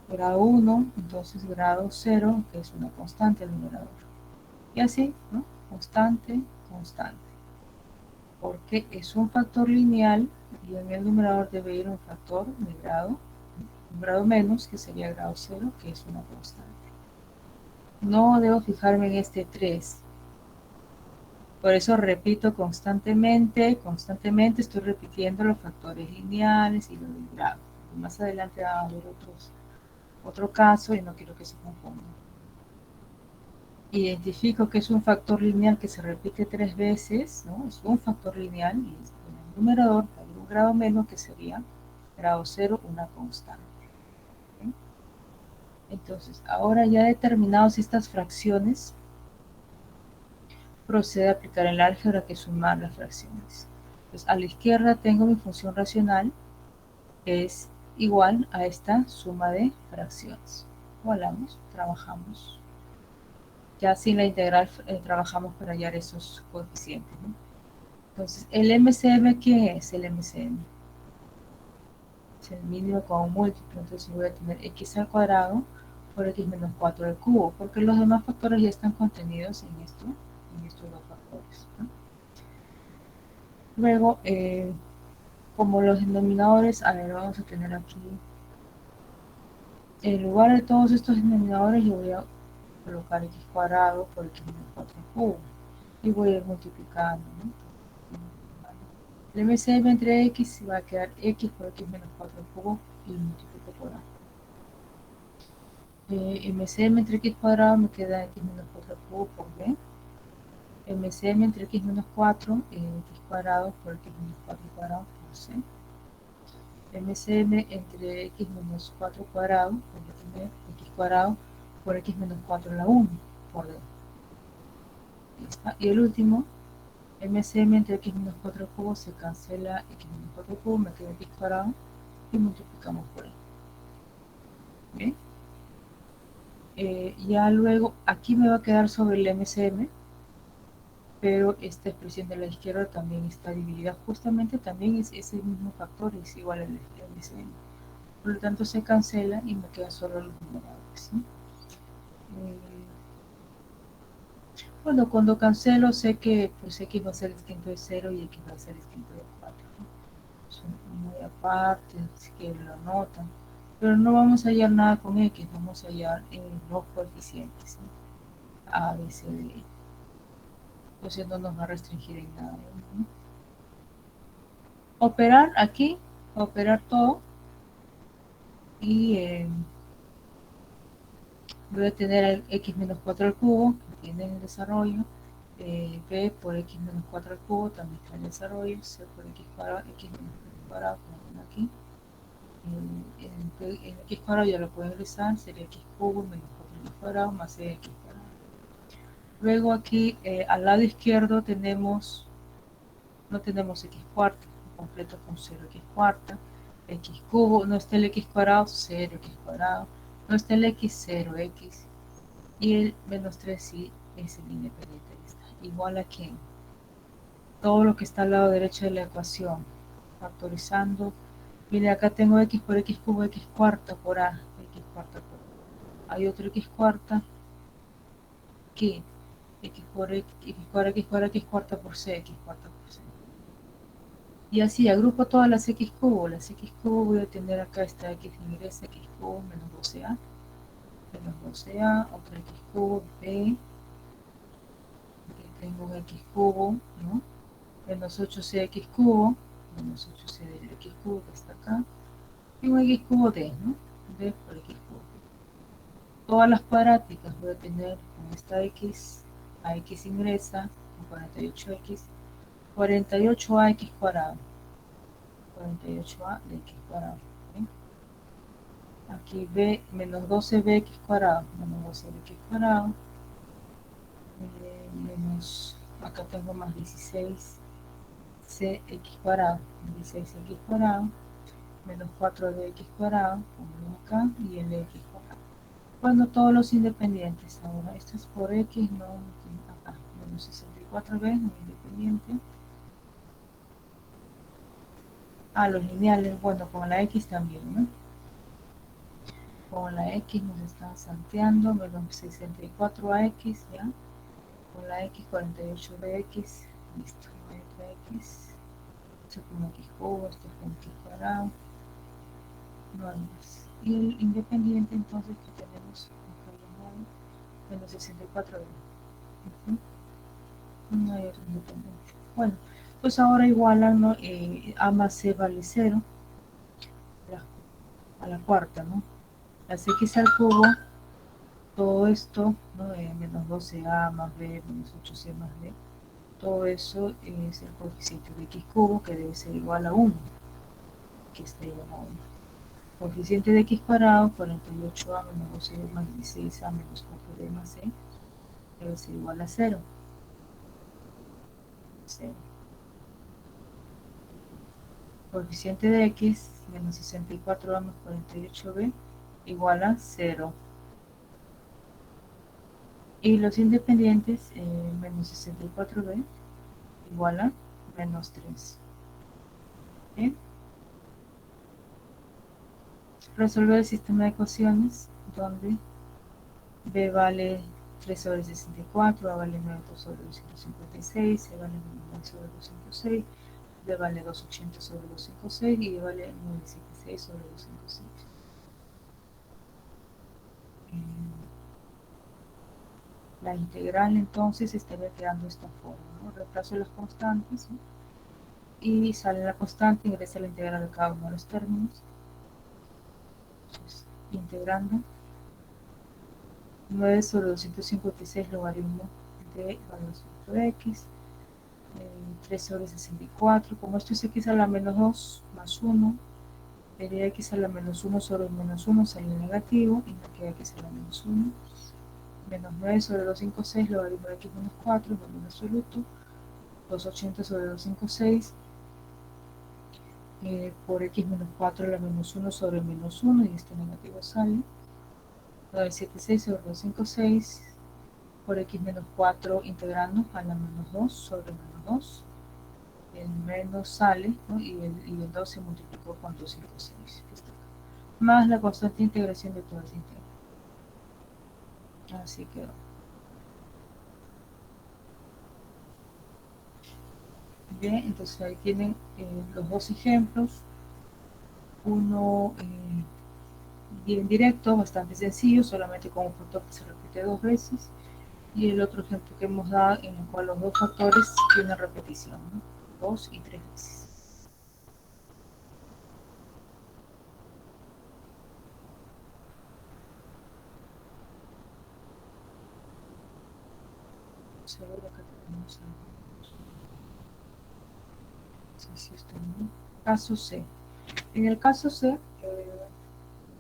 grado 1, entonces grado 0, que es una constante al numerador. Y así, ¿no? Constante, constante. Porque es un factor lineal y en el numerador debe ir un factor de grado, un grado menos, que sería grado 0, que es una constante. No debo fijarme en este 3. Por eso repito constantemente estoy repitiendo los factores lineales y los del grado. Más adelante va a haber otro caso y no quiero que se confundan. Identifico que es un factor lineal que se repite 3 veces, ¿no? Es un factor lineal y en el numerador hay un grado menos que sería grado 0, una constante. ¿Okay? Entonces, ahora ya determinados estas fracciones, procede a aplicar el álgebra, que es sumar las fracciones. Entonces, a la izquierda tengo mi función racional, que es igual a esta suma de fracciones. Igualamos, trabajamos. Ya sin la integral trabajamos para hallar esos coeficientes, ¿no? Entonces, ¿el MCM qué es el MCM? Es el mínimo común múltiplo. Entonces voy a tener x al cuadrado por x menos 4 al cubo, porque los demás factores ya están contenidos en estos dos factores, ¿no? Luego, como los denominadores, a ver, vamos a tener aquí, en lugar de todos estos denominadores, yo voy a colocar x cuadrado por x menos 4 al cubo, y voy a ir multiplicando, ¿no? El MCM entre x va a quedar x por x menos 4 al cubo, y multiplico por a. MCM entre x cuadrado me queda x menos 4 al cubo por b. MCM entre x menos 4, x cuadrado por x menos 4 cuadrado por c. MCM entre x menos 4 cuadrado por x cuadrado por x menos 4 a la 1 por d. Y el último, MCM entre x menos 4 al cubo, se cancela x menos 4 al cubo, me queda x cuadrado y multiplicamos por él. ¿Okay? Ya luego aquí me va a quedar sobre el MCM, pero esta expresión de la izquierda también está dividida, justamente también es ese mismo factor, es igual al MCM. Por lo tanto se cancela y me quedan solo los numeradores, ¿sí? Bueno, cuando cancelo sé que pues x va a ser distinto de 0 y x va a ser distinto de 4, ¿no? Son muy aparte, si quieren lo anotan. Pero no vamos a hallar nada con x, vamos a hallar los coeficientes, ¿sí? A, B, C, D, E. Entonces no nos va a restringir en nada, ¿no? Operar aquí, operar todo, y voy a tener el x menos 4 al cubo, que tiene el desarrollo, b por x menos 4 al cubo, también está el desarrollo, c por x cuadrado, x menos 4 cuadrado, como ven aquí. El x cuadrado ya lo puedo ingresar, sería x cubo menos 4x cuadrado más x cuadrado. Luego aquí al lado izquierdo no tenemos x cuarta, completo con 0x cuarta, x cubo, no está el x cuadrado, 0x cuadrado, no está el x, 0x, y el menos 3 sí es el independiente de esta. Igual a que todo lo que está al lado derecho de la ecuación, factorizando. Mire, acá tengo x por x cubo, x cuarta por a, x cuarta por a. Hay otro x cuarta que x por x, x cuadrada, x cuadrada, x cuarta por c, x cuarta por c. Y así agrupo todas las x cubo. Las x cubo voy a tener acá esta x ingresa, x cubo menos 12a, menos 12a, otra x cubo, b, aquí tengo un x cubo, ¿no? Menos 8c x cubo, menos 8c del x cubo que está acá, y un x cubo d, ¿no? D por x cubo. Todas las cuadráticas voy a tener con esta x, a x ingresa, con 48x, 48a x cuadrado, 48a de x cuadrado. ¿Okay? Aquí b menos 12b x cuadrado, menos 12 de x cuadrado, menos, acá tengo más 16 c x cuadrado, 16x cuadrado, menos 4 de x cuadrado, como acá, y el x cuadrado. Cuando todos los independientes, ahora esto es por x, no, acá, menos 64. 64b, no independiente. Los lineales, bueno, con la X también, ¿no? Con la X nos está salteando, menos 64AX, ¿ya? Con la X, 48BX, listo, no hay otra X. Esto con X cubo, esto con X cuadrado, no hay más. Y el independiente, entonces, que tenemos menos 64B. No hay otro independiente. Bueno, pues ahora igualan, ¿no? A más C vale 0 a la cuarta, ¿no? Las X al cubo, todo esto, ¿no? Menos 12A más B menos 8C más D, todo eso es el coeficiente de X cubo, que debe ser igual a 1, que está igual a 1. Coeficiente de X cuadrado, 48A menos 12 más 16A menos 4D más C, debe ser igual a 0. 0. Coeficiente de X, menos 64A más 48B, igual a 0. Y los independientes, menos 64B, igual a menos 3. ¿Bien? Resolver el sistema de ecuaciones donde B vale 3 sobre 64, A vale 9 sobre 256, C vale 9 sobre 206, D vale 280 sobre 256 y E vale 976 sobre 256. La integral entonces estaría quedando de esta forma, ¿no? Reemplazo las constantes, ¿no? Y sale la constante, ingresa la integral de cada uno de los términos. Entonces, integrando 9 sobre 256 logaritmo de valor de x, 3 sobre 64, como esto es x a la menos 2 más 1, sería x a la menos 1 sobre menos 1 sale negativo y me queda x a la menos 1, menos 9 sobre 256 logaritmo de x menos 4, valor absoluto, 280 sobre 256, por x menos 4 a la menos 1 sobre menos 1 y este negativo sale, 976 sobre 256 por x menos 4 integrando a la menos 2 sobre menos 2, el menos sale, ¿no? y el 2 se multiplicó con 256, más la constante de integración de todas las integrales. Así quedó. Bien, entonces ahí tienen los dos ejemplos, uno bien directo, bastante sencillo, solamente con un factor que se repite 2 veces, y el otro ejemplo que hemos dado en el cual los dos factores tienen repetición, ¿no? 2 y 3 veces. Vamos a ver acá tenemos caso C. En el caso C,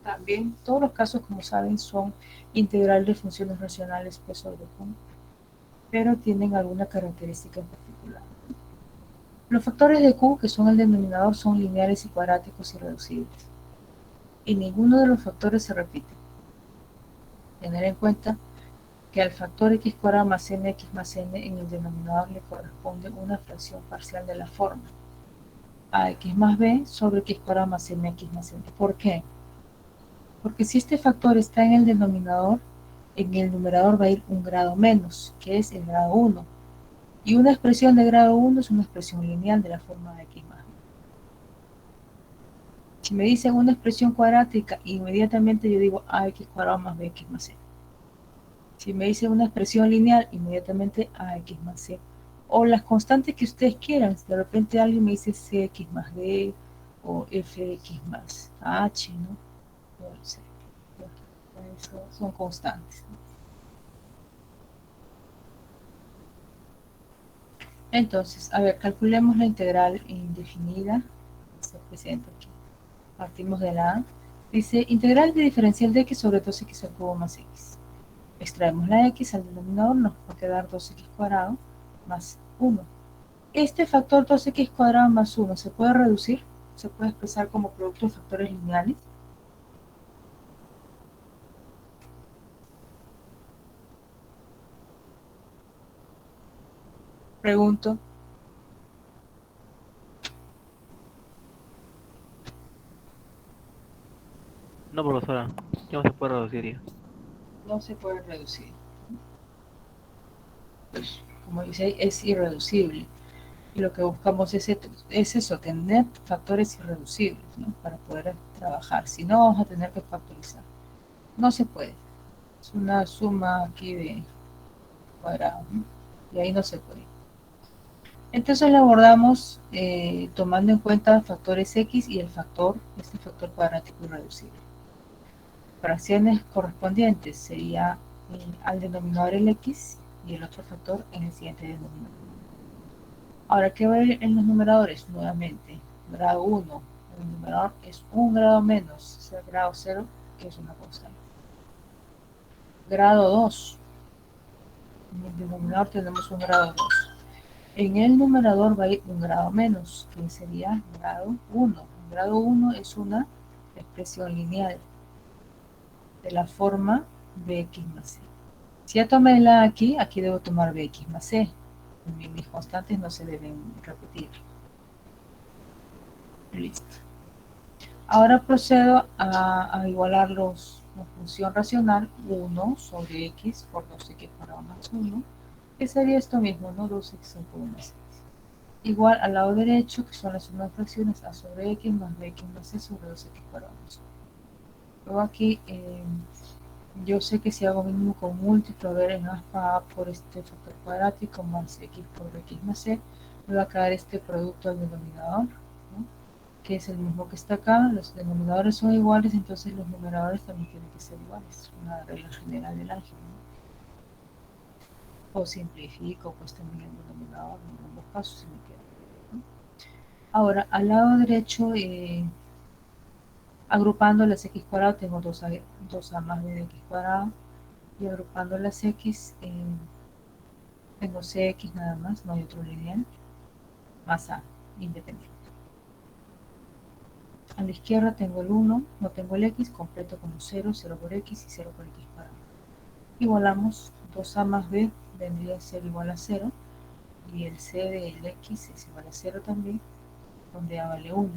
también todos los casos, como saben, son integral de funciones racionales P sobre Q, pero tienen alguna característica en particular. Los factores de Q, que son el denominador, son lineales y cuadráticos irreducibles. Y ninguno de los factores se repite. Tener en cuenta que al factor x cuadrado más nx más n en el denominador le corresponde una fracción parcial de la forma ax más b sobre x cuadrado más nx más n. ¿Por qué? Porque si este factor está en el denominador, en el numerador va a ir un grado menos, que es el grado 1. Y una expresión de grado 1 es una expresión lineal de la forma de x más b. Si me dicen una expresión cuadrática, inmediatamente yo digo ax cuadrado más bx más c. Si me dicen una expresión lineal, inmediatamente ax más c. O las constantes que ustedes quieran. De repente alguien me dice cx más d o fx más h, ¿no? No sé. Eso son constantes. Entonces, a ver, calculemos la integral indefinida. Se presenta aquí. Partimos de la A. Dice, integral de diferencial de x sobre 2x al cubo más x. Extraemos la x al denominador, nos va a quedar 2x cuadrado más 1. Este factor 2x cuadrado más 1 se puede reducir, se puede expresar como producto de factores lineales. Pregunto. No, profesora. Ya no se puede reducir ya. No se puede reducir. Pues, como dice, es irreducible. Y lo que buscamos es eso, tener factores irreducibles, ¿no? Para poder trabajar. Si no, vamos a tener que factorizar. No se puede. Es una suma aquí de cuadrado, ¿no? Y ahí no se puede. Entonces lo abordamos tomando en cuenta factores x y este factor cuadrático irreducible. Fracciones correspondientes sería al denominador el x y el otro factor en el siguiente denominador. Ahora, ¿qué va a ver en los numeradores? Nuevamente, grado 1, el numerador es 1 grado menos, o sea, grado 0, que es una constante. Grado 2, en el denominador tenemos un grado 2. En el numerador va a ir un grado menos, que sería grado 1. El grado 1 es una expresión lineal de la forma bx más c. Si ya tomé la aquí debo tomar bx más c. Mis constantes no se deben repetir. Listo. Ahora procedo a igualar la función racional 1 sobre x por 2x cuadrado más 1, que sería esto mismo, ¿no? 2x por 1 más x. Igual al lado derecho, que son las sumas de fracciones, a sobre x más bx más c sobre 2x cuadrado más 1. Luego aquí, yo sé que si hago mínimo con múltiplo, a ver, en a por este factor cuadrático más x por x más c, me va a quedar este producto al denominador, ¿no? Que es el mismo que está acá. Los denominadores son iguales, entonces los numeradores también tienen que ser iguales. Una regla general del álgebra, ¿no? O simplifico, pues también el denominador en ambos casos se me queda, ¿no? Ahora, al lado derecho, agrupando las x cuadrado, tengo 2a más b de x cuadrado. Y agrupando las x, tengo cx nada más, no hay otro lineal, más a, independiente. A la izquierda tengo el 1, no tengo el x, completo como 0, 0 por x y 0 por x cuadrado. Igualamos 2a más b vendría a ser igual a 0, y el c del x es igual a 0 también, donde a vale 1.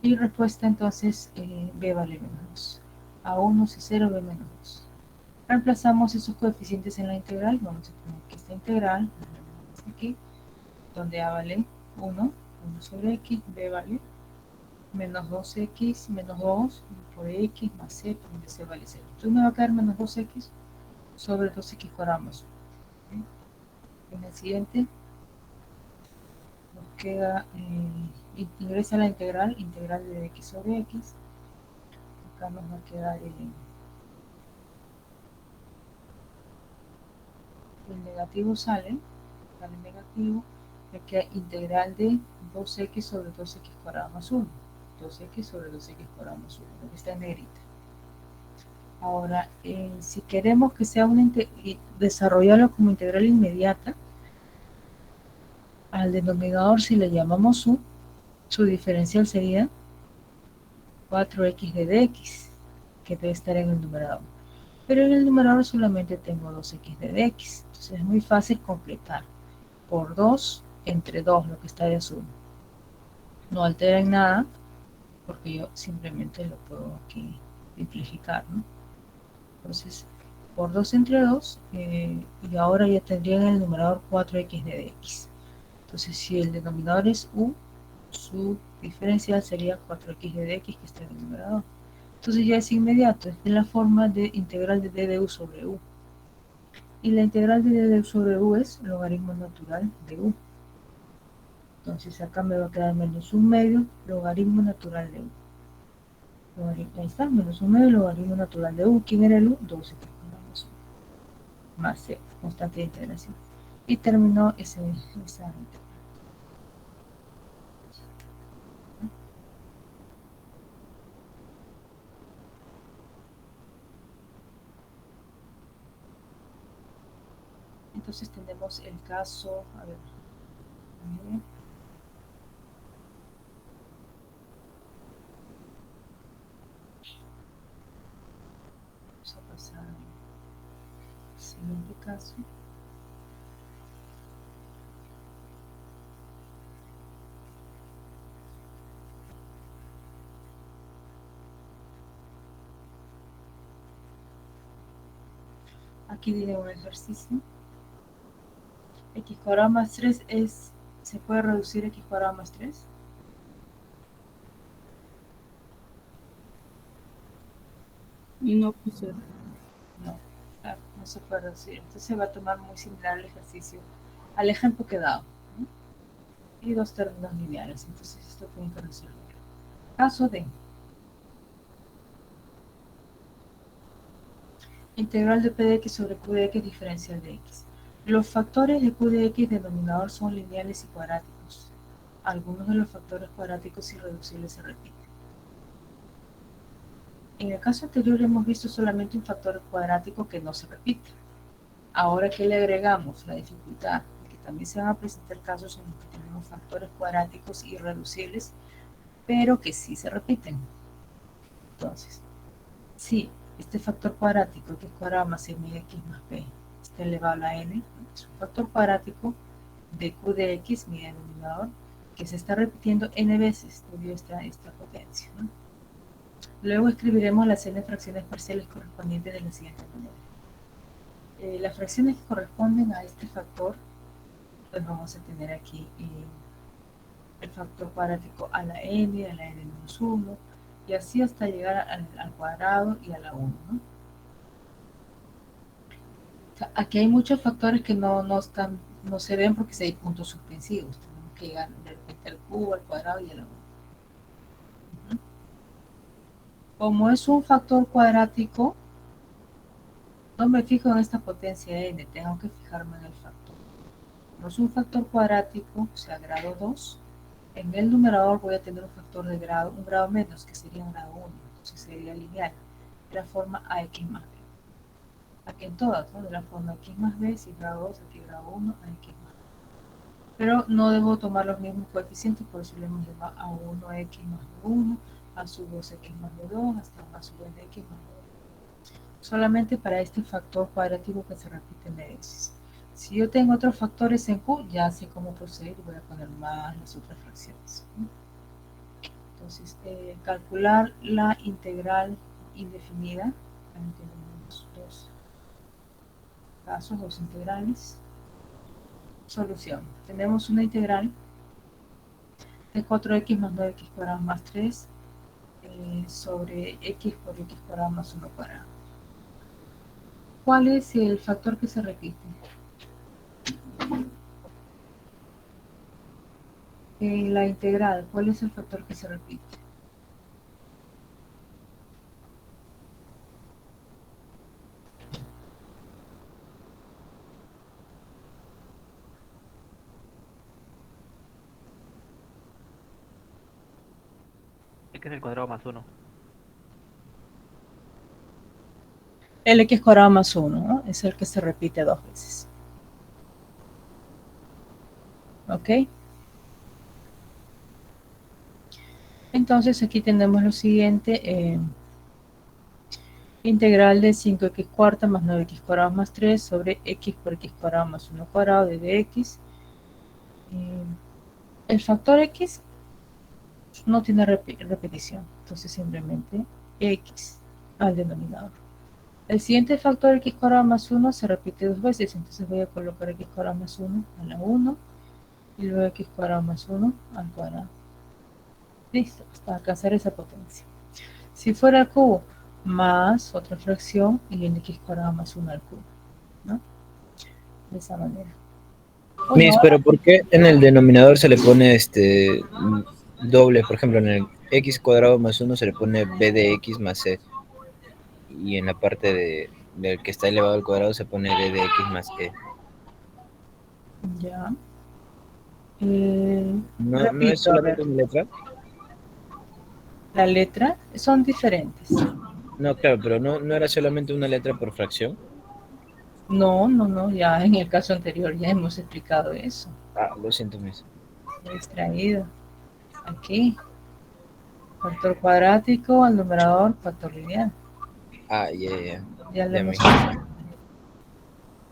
Y respuesta entonces, b vale menos 2. A 1 es 0, b menos 2. Reemplazamos esos coeficientes en la integral, vamos a poner que esta integral, aquí, donde a vale 1, 1 sobre x, b vale menos 2x menos 2 por x más c, donde c vale 0. Entonces me va a quedar menos 2x sobre 2x cuadrado más 1. En el siguiente nos queda, ingresa la integral de x sobre x. Acá nos va a quedar el negativo sale negativo, me queda integral de 2x sobre 2x cuadrado más 1. 2x sobre 2x cuadrado más 1, lo que está en negrita. Ahora, si queremos que sea desarrollarlo como integral inmediata, al denominador, si le llamamos u, su diferencial sería 4x de dx, que debe estar en el numerador. Pero en el numerador solamente tengo 2x de dx, entonces es muy fácil completar por 2 entre 2, lo que está de azul. No altera en nada, porque yo simplemente lo puedo aquí simplificar, ¿no? Entonces, por 2 entre 2, y ahora ya tendría en el numerador 4x de dx. Entonces, si el denominador es u, su diferencial sería 4x de dx, que está en el numerador. Entonces ya es inmediato, es de la forma de integral de d de u sobre u. Y la integral de d de u sobre u es logaritmo natural de u. Entonces acá me va a quedar menos 1 medio logaritmo natural de u. Ahí está, menos 1 medio logaritmo natural de u. ¿Quién era el u? 12 más c, constante de integración. Y terminó esa integral. Entonces tenemos el caso, a ver, vamos a pasar al siguiente caso. aquí tiene un ejercicio. X cuadrado más 3 ¿se puede reducir X cuadrado más 3? No, profesora. No, claro, no se puede reducir. Entonces se va a tomar muy similar el ejercicio al ejemplo que he dado, ¿no? Y dos términos lineales, entonces esto tiene que resolver. Caso D. Integral de p de x sobre q de x diferencial de x. Los factores de q de x denominador son lineales y cuadráticos. Algunos de los factores cuadráticos irreducibles se repiten. En el caso anterior hemos visto solamente un factor cuadrático que no se repite. Ahora que le agregamos la dificultad de que también se van a presentar casos en los que tenemos factores cuadráticos irreducibles, pero que sí se repiten. Entonces, si este factor cuadrático, x cuadrado más mx más b, está elevado a la n, es un factor cuadrático de q de x, mi denominador, que se está repitiendo n veces debido a esta potencia, ¿no? Luego escribiremos las n fracciones parciales correspondientes de la siguiente manera. Las fracciones que corresponden a este factor, pues vamos a tener aquí el factor cuadrático a la n, a la n menos 1, y así hasta llegar al cuadrado y a la 1, ¿no? O sea, aquí hay muchos factores que no se ven porque hay puntos suspensivos. Tenemos que llegar de repente al cubo, al cuadrado y a la 1. Como es un factor cuadrático, no me fijo en esta potencia n, tengo que fijarme en el factor. Como es un factor cuadrático, o sea, grado 2, en el numerador voy a tener un factor de grado, un grado menos, que sería un grado 1, entonces sería lineal, de la forma ax más b. Aquí en todas, ¿no? De la forma x más b, si grado 2, aquí grado 1, ax más b. Pero no debo tomar los mismos coeficientes, por eso le hemos llevado a 1x más b1, a su 2x más b2, hasta a su nx más b2. Solamente para este factor cuadrático que se repite en x. Si yo tengo otros factores en q, ya sé cómo proceder y voy a poner más las otras fracciones, ¿no? Entonces, calcular la integral indefinida. También tenemos dos casos, dos integrales. Solución. Tenemos una integral de 4x más 9x cuadrado más 3 sobre x por x cuadrado más 1 cuadrado. ¿Cuál es el factor que se repite? En la integral, ¿cuál es el factor que se repite? X al cuadrado más 1. El x cuadrado más 1, ¿no? Es el que se repite dos veces. ¿Ok? Entonces aquí tenemos lo siguiente. Integral de 5x cuarta más 9x cuadrado más 3 sobre x por x cuadrado más 1 cuadrado de dx. El factor x no tiene repetición, entonces simplemente x al denominador. El siguiente factor x cuadrado más 1 se repite dos veces, entonces voy a colocar x cuadrado más 1 a la 1 y luego x cuadrado más 1 al cuadrado. Listo, hasta alcanzar esa potencia. Si fuera el cubo más otra fracción y en x cuadrado más 1 al cubo, ¿no? De esa manera. Miss, pero ¿por qué en el denominador se le pone doble? Por ejemplo, en el x cuadrado más 1 se le pone b de x más c. Y en la parte del que está elevado al cuadrado se pone d de x más e. Ya. ¿No Repito, es solamente una letra? La letra son diferentes. No, claro, pero no era solamente una letra por fracción. No, ya en el caso anterior ya hemos explicado eso. Ah, lo siento, Miss. He extraído. Aquí. Factor cuadrático al numerador, factor lineal. Ah, ya. Ya lo Ya, hemos Miss. explicado.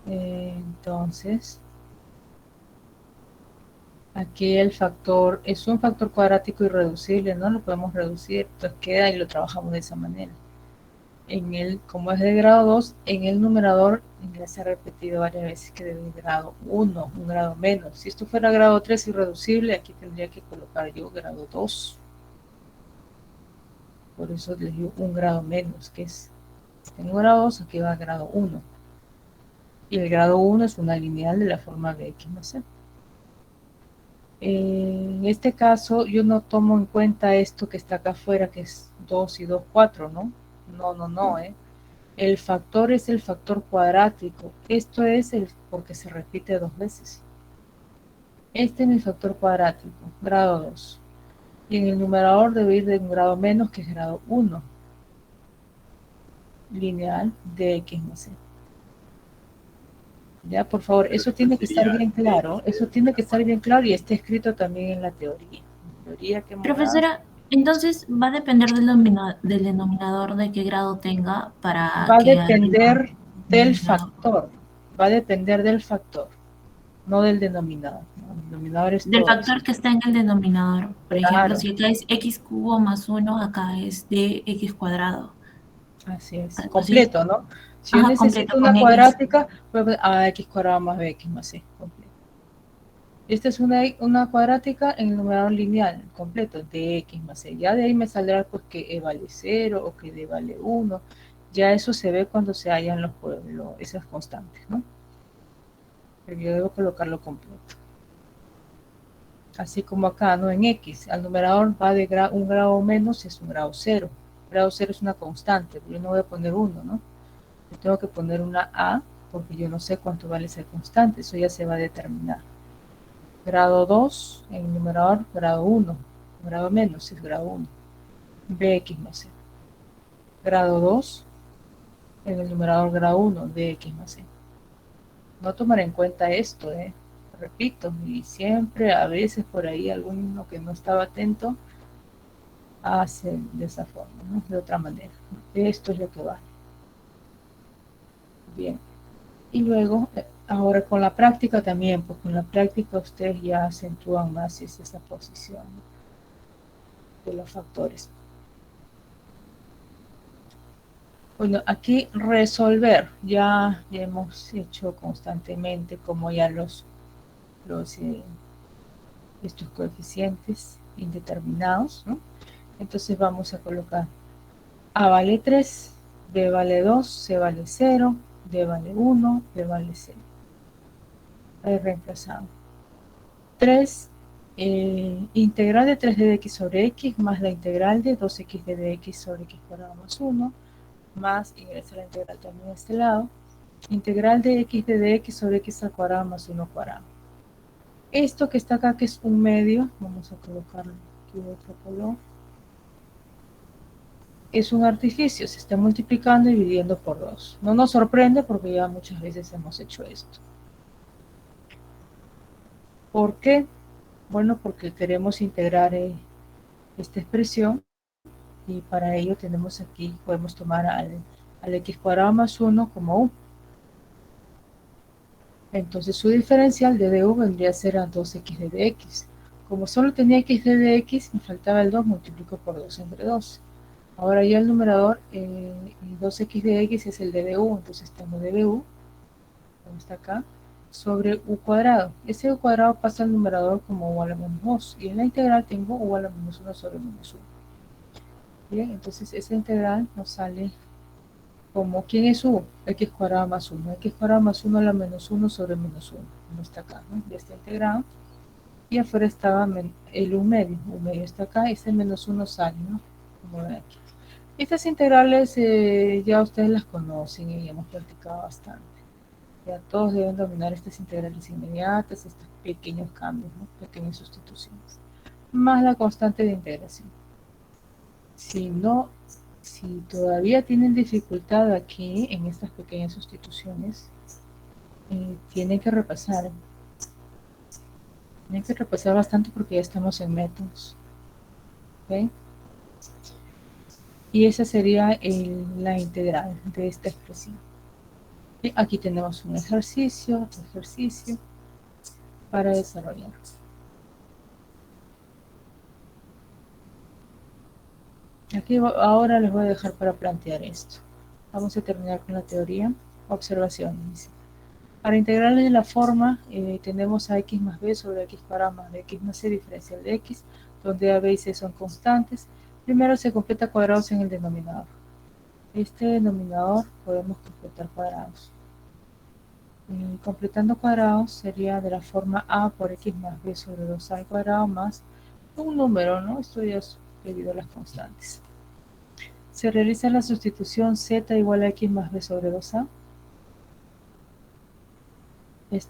Entonces, aquí el factor es un factor cuadrático irreducible, no lo podemos reducir, entonces queda y lo trabajamos de esa manera. como es de grado 2, en el numerador ya se ha repetido varias veces que debe de grado 1, un grado menos. Si esto fuera grado 3 irreducible, aquí tendría que colocar yo grado 2. Por eso les digo un grado menos, que es, tengo grado 2, aquí va grado 1. Y el grado 1 es una lineal de la forma Bx más c. En este caso, yo no tomo en cuenta esto que está acá afuera, que es 2 y 2, 4, ¿no? No. El factor es el factor cuadrático. Esto es porque se repite 2 veces. Este es mi factor cuadrático, grado 2. Y en el numerador debe ir de un grado menos, que es grado 1. Lineal de x más c. Ya, por favor, eso tiene que estar bien claro. Eso tiene que estar bien claro y está escrito también en la teoría. Profesora, entonces va a depender del denominador de qué grado tenga para Va a que arriba depender del denominador. factor. Va a depender del factor, no del denominador. ¿No? El denominador es Del todo factor esto. que está en el denominador. Por ejemplo, Claro, si acá es x cubo más 1, acá es dx cuadrado. así es. Algo así. Completo, ¿no? Si yo Ajá, completo necesito con una x. cuadrática, pues x cuadrado más bx más c. Completo. Esta es una cuadrática en el numerador lineal, completo, de x más c. Ya de ahí me saldrá pues que e vale 0 o que d vale 1. Ya eso se ve cuando se hallan esas constantes, ¿no? Pero yo debo colocarlo completo. Así como acá, ¿no? En x, al numerador va de un grado menos, es un grado 0. Grado 0 es una constante, pero yo no voy a poner 1, ¿no? Yo tengo que poner una a, porque yo no sé cuánto vale esa constante, eso ya se va a determinar. Grado 2, en el numerador, grado 1. Grado menos es grado 1. Bx más c. Grado 2, en el numerador grado 1, dx más c. No tomar en cuenta esto, repito, y siempre a veces por ahí alguno que no estaba atento hace de esa forma, ¿no? De otra manera. Esto es lo que vale. Bien. Y luego, ahora con la práctica también, pues con la práctica ustedes ya acentúan más esa posición, ¿no? De los factores. Bueno, aquí resolver, ya hemos hecho constantemente como ya estos coeficientes indeterminados, ¿no? Entonces vamos a colocar a vale 3, b vale 2, c vale 0, d vale 1, b vale 0. Ahí reemplazamos. 3, integral de 3 de x sobre x más la integral de 2x de x sobre x cuadrado más 1, más, ingresa la integral también a este lado, integral de x de dx sobre x al cuadrado más 1 cuadrado. Esto que está acá, que es un medio, vamos a colocarlo aquí de otro color, es un artificio, se está multiplicando y dividiendo por 2. No nos sorprende porque ya muchas veces hemos hecho esto. ¿Por qué? Bueno, porque queremos integrar esta expresión y para ello tenemos aquí, podemos tomar al x cuadrado más 1 como u. Entonces su diferencial de du vendría a ser a 2x de dx. Como solo tenía x de dx, me faltaba el 2, multiplico por 2 entre 2. Ahora ya el numerador, 2x de x es el de du, entonces tengo de du, como está acá, sobre u cuadrado. Ese u cuadrado pasa al numerador como u a la menos 2, y en la integral tengo u a la menos 1 sobre menos 1. Bien, entonces esa integral nos sale como, ¿quién es u? X cuadrado más 1. X cuadrado más 1 a la menos 1 sobre menos 1. No está acá, ¿no? Ya está integrado. Y afuera estaba el u medio. U medio está acá, ese menos 1 sale, ¿no? Como ven aquí. Estas integrales ya ustedes las conocen y hemos practicado bastante. Ya todos deben dominar estas integrales inmediatas, estos pequeños cambios, ¿no? Pequeñas sustituciones. Más la constante de integración. Si todavía tienen dificultad aquí en estas pequeñas sustituciones, tienen que repasar. Tienen que repasar bastante porque ya estamos en métodos. ¿Okay? Y esa sería la integral de esta expresión. Y aquí tenemos un ejercicio para desarrollar. Aquí ahora les voy a dejar para plantear esto. Vamos a terminar con la teoría. Observación. Dice. Para integrarle la forma, tenemos a x más b sobre x cuadrado más x más c diferencial de x, donde a, b y c son constantes. Primero se completa cuadrados en el denominador. Este denominador podemos completar cuadrados. Completando cuadrados sería de la forma a por x más b sobre 2a al cuadrado más un número, ¿no? Esto ya es debido a las constantes. Se realiza la sustitución z igual a x más b sobre 2a.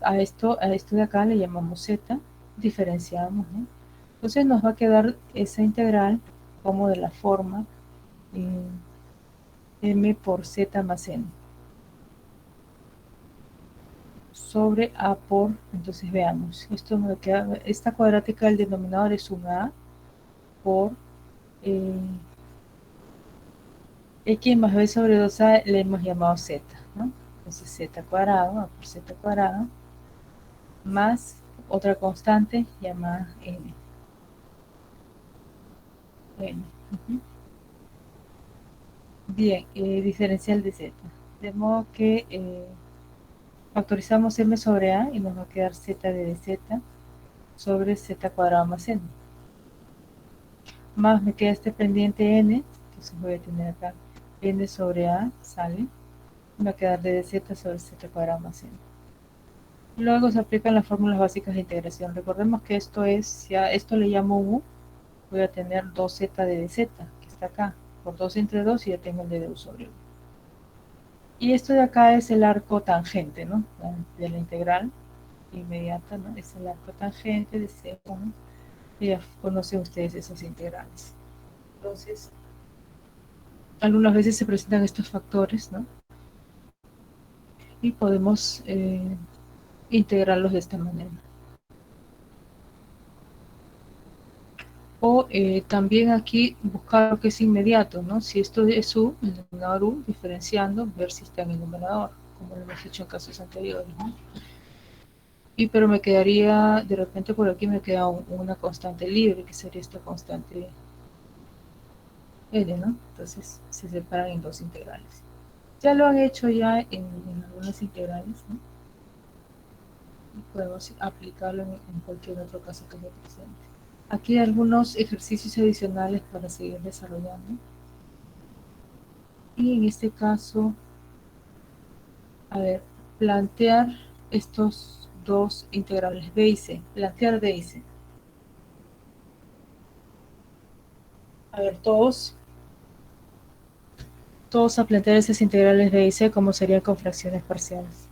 A esto de acá le llamamos z, diferenciamos, ¿no? Entonces nos va a quedar esa integral como de la forma m por z más n sobre a por, entonces veamos, esto me queda, esta cuadrática del denominador es un a por x más b sobre 2a le hemos llamado z, ¿no? Entonces z cuadrado, a por z cuadrado, más otra constante llamada n. Bien, diferencial de z. De modo que factorizamos m sobre a y nos va a quedar z de dz sobre z cuadrado más n. Más me queda este pendiente n, entonces voy a tener acá n sobre a, sale, me va a quedar de dz sobre z cuadrado más n. Luego se aplican las fórmulas básicas de integración. Recordemos que esto es, si a esto le llamo u, voy a tener 2z de dz, que está acá, por 2 entre 2 y ya tengo el de u sobre u. Y esto de acá es el arco tangente, ¿no? De la integral inmediata, ¿no? Es el arco tangente de C1. Y ya conocen ustedes esas integrales. Entonces, algunas veces se presentan estos factores, ¿no? Y podemos integrarlos de esta manera. O también aquí buscar lo que es inmediato, ¿no? Si esto es u, el denominador u, diferenciando, ver si está en el numerador, como lo hemos hecho en casos anteriores, ¿no? Pero me quedaría, de repente por aquí me queda una constante libre, que sería esta constante n, ¿no? Entonces se separan en dos integrales. Ya lo han hecho ya en algunas integrales, ¿no? Y podemos aplicarlo en cualquier otro caso que se presente. Aquí hay algunos ejercicios adicionales para seguir desarrollando. Y en este caso, a ver, plantear estos dos integrales b y c. Plantear b y c. A ver, todos a plantear esas integrales b y c como serían con fracciones parciales.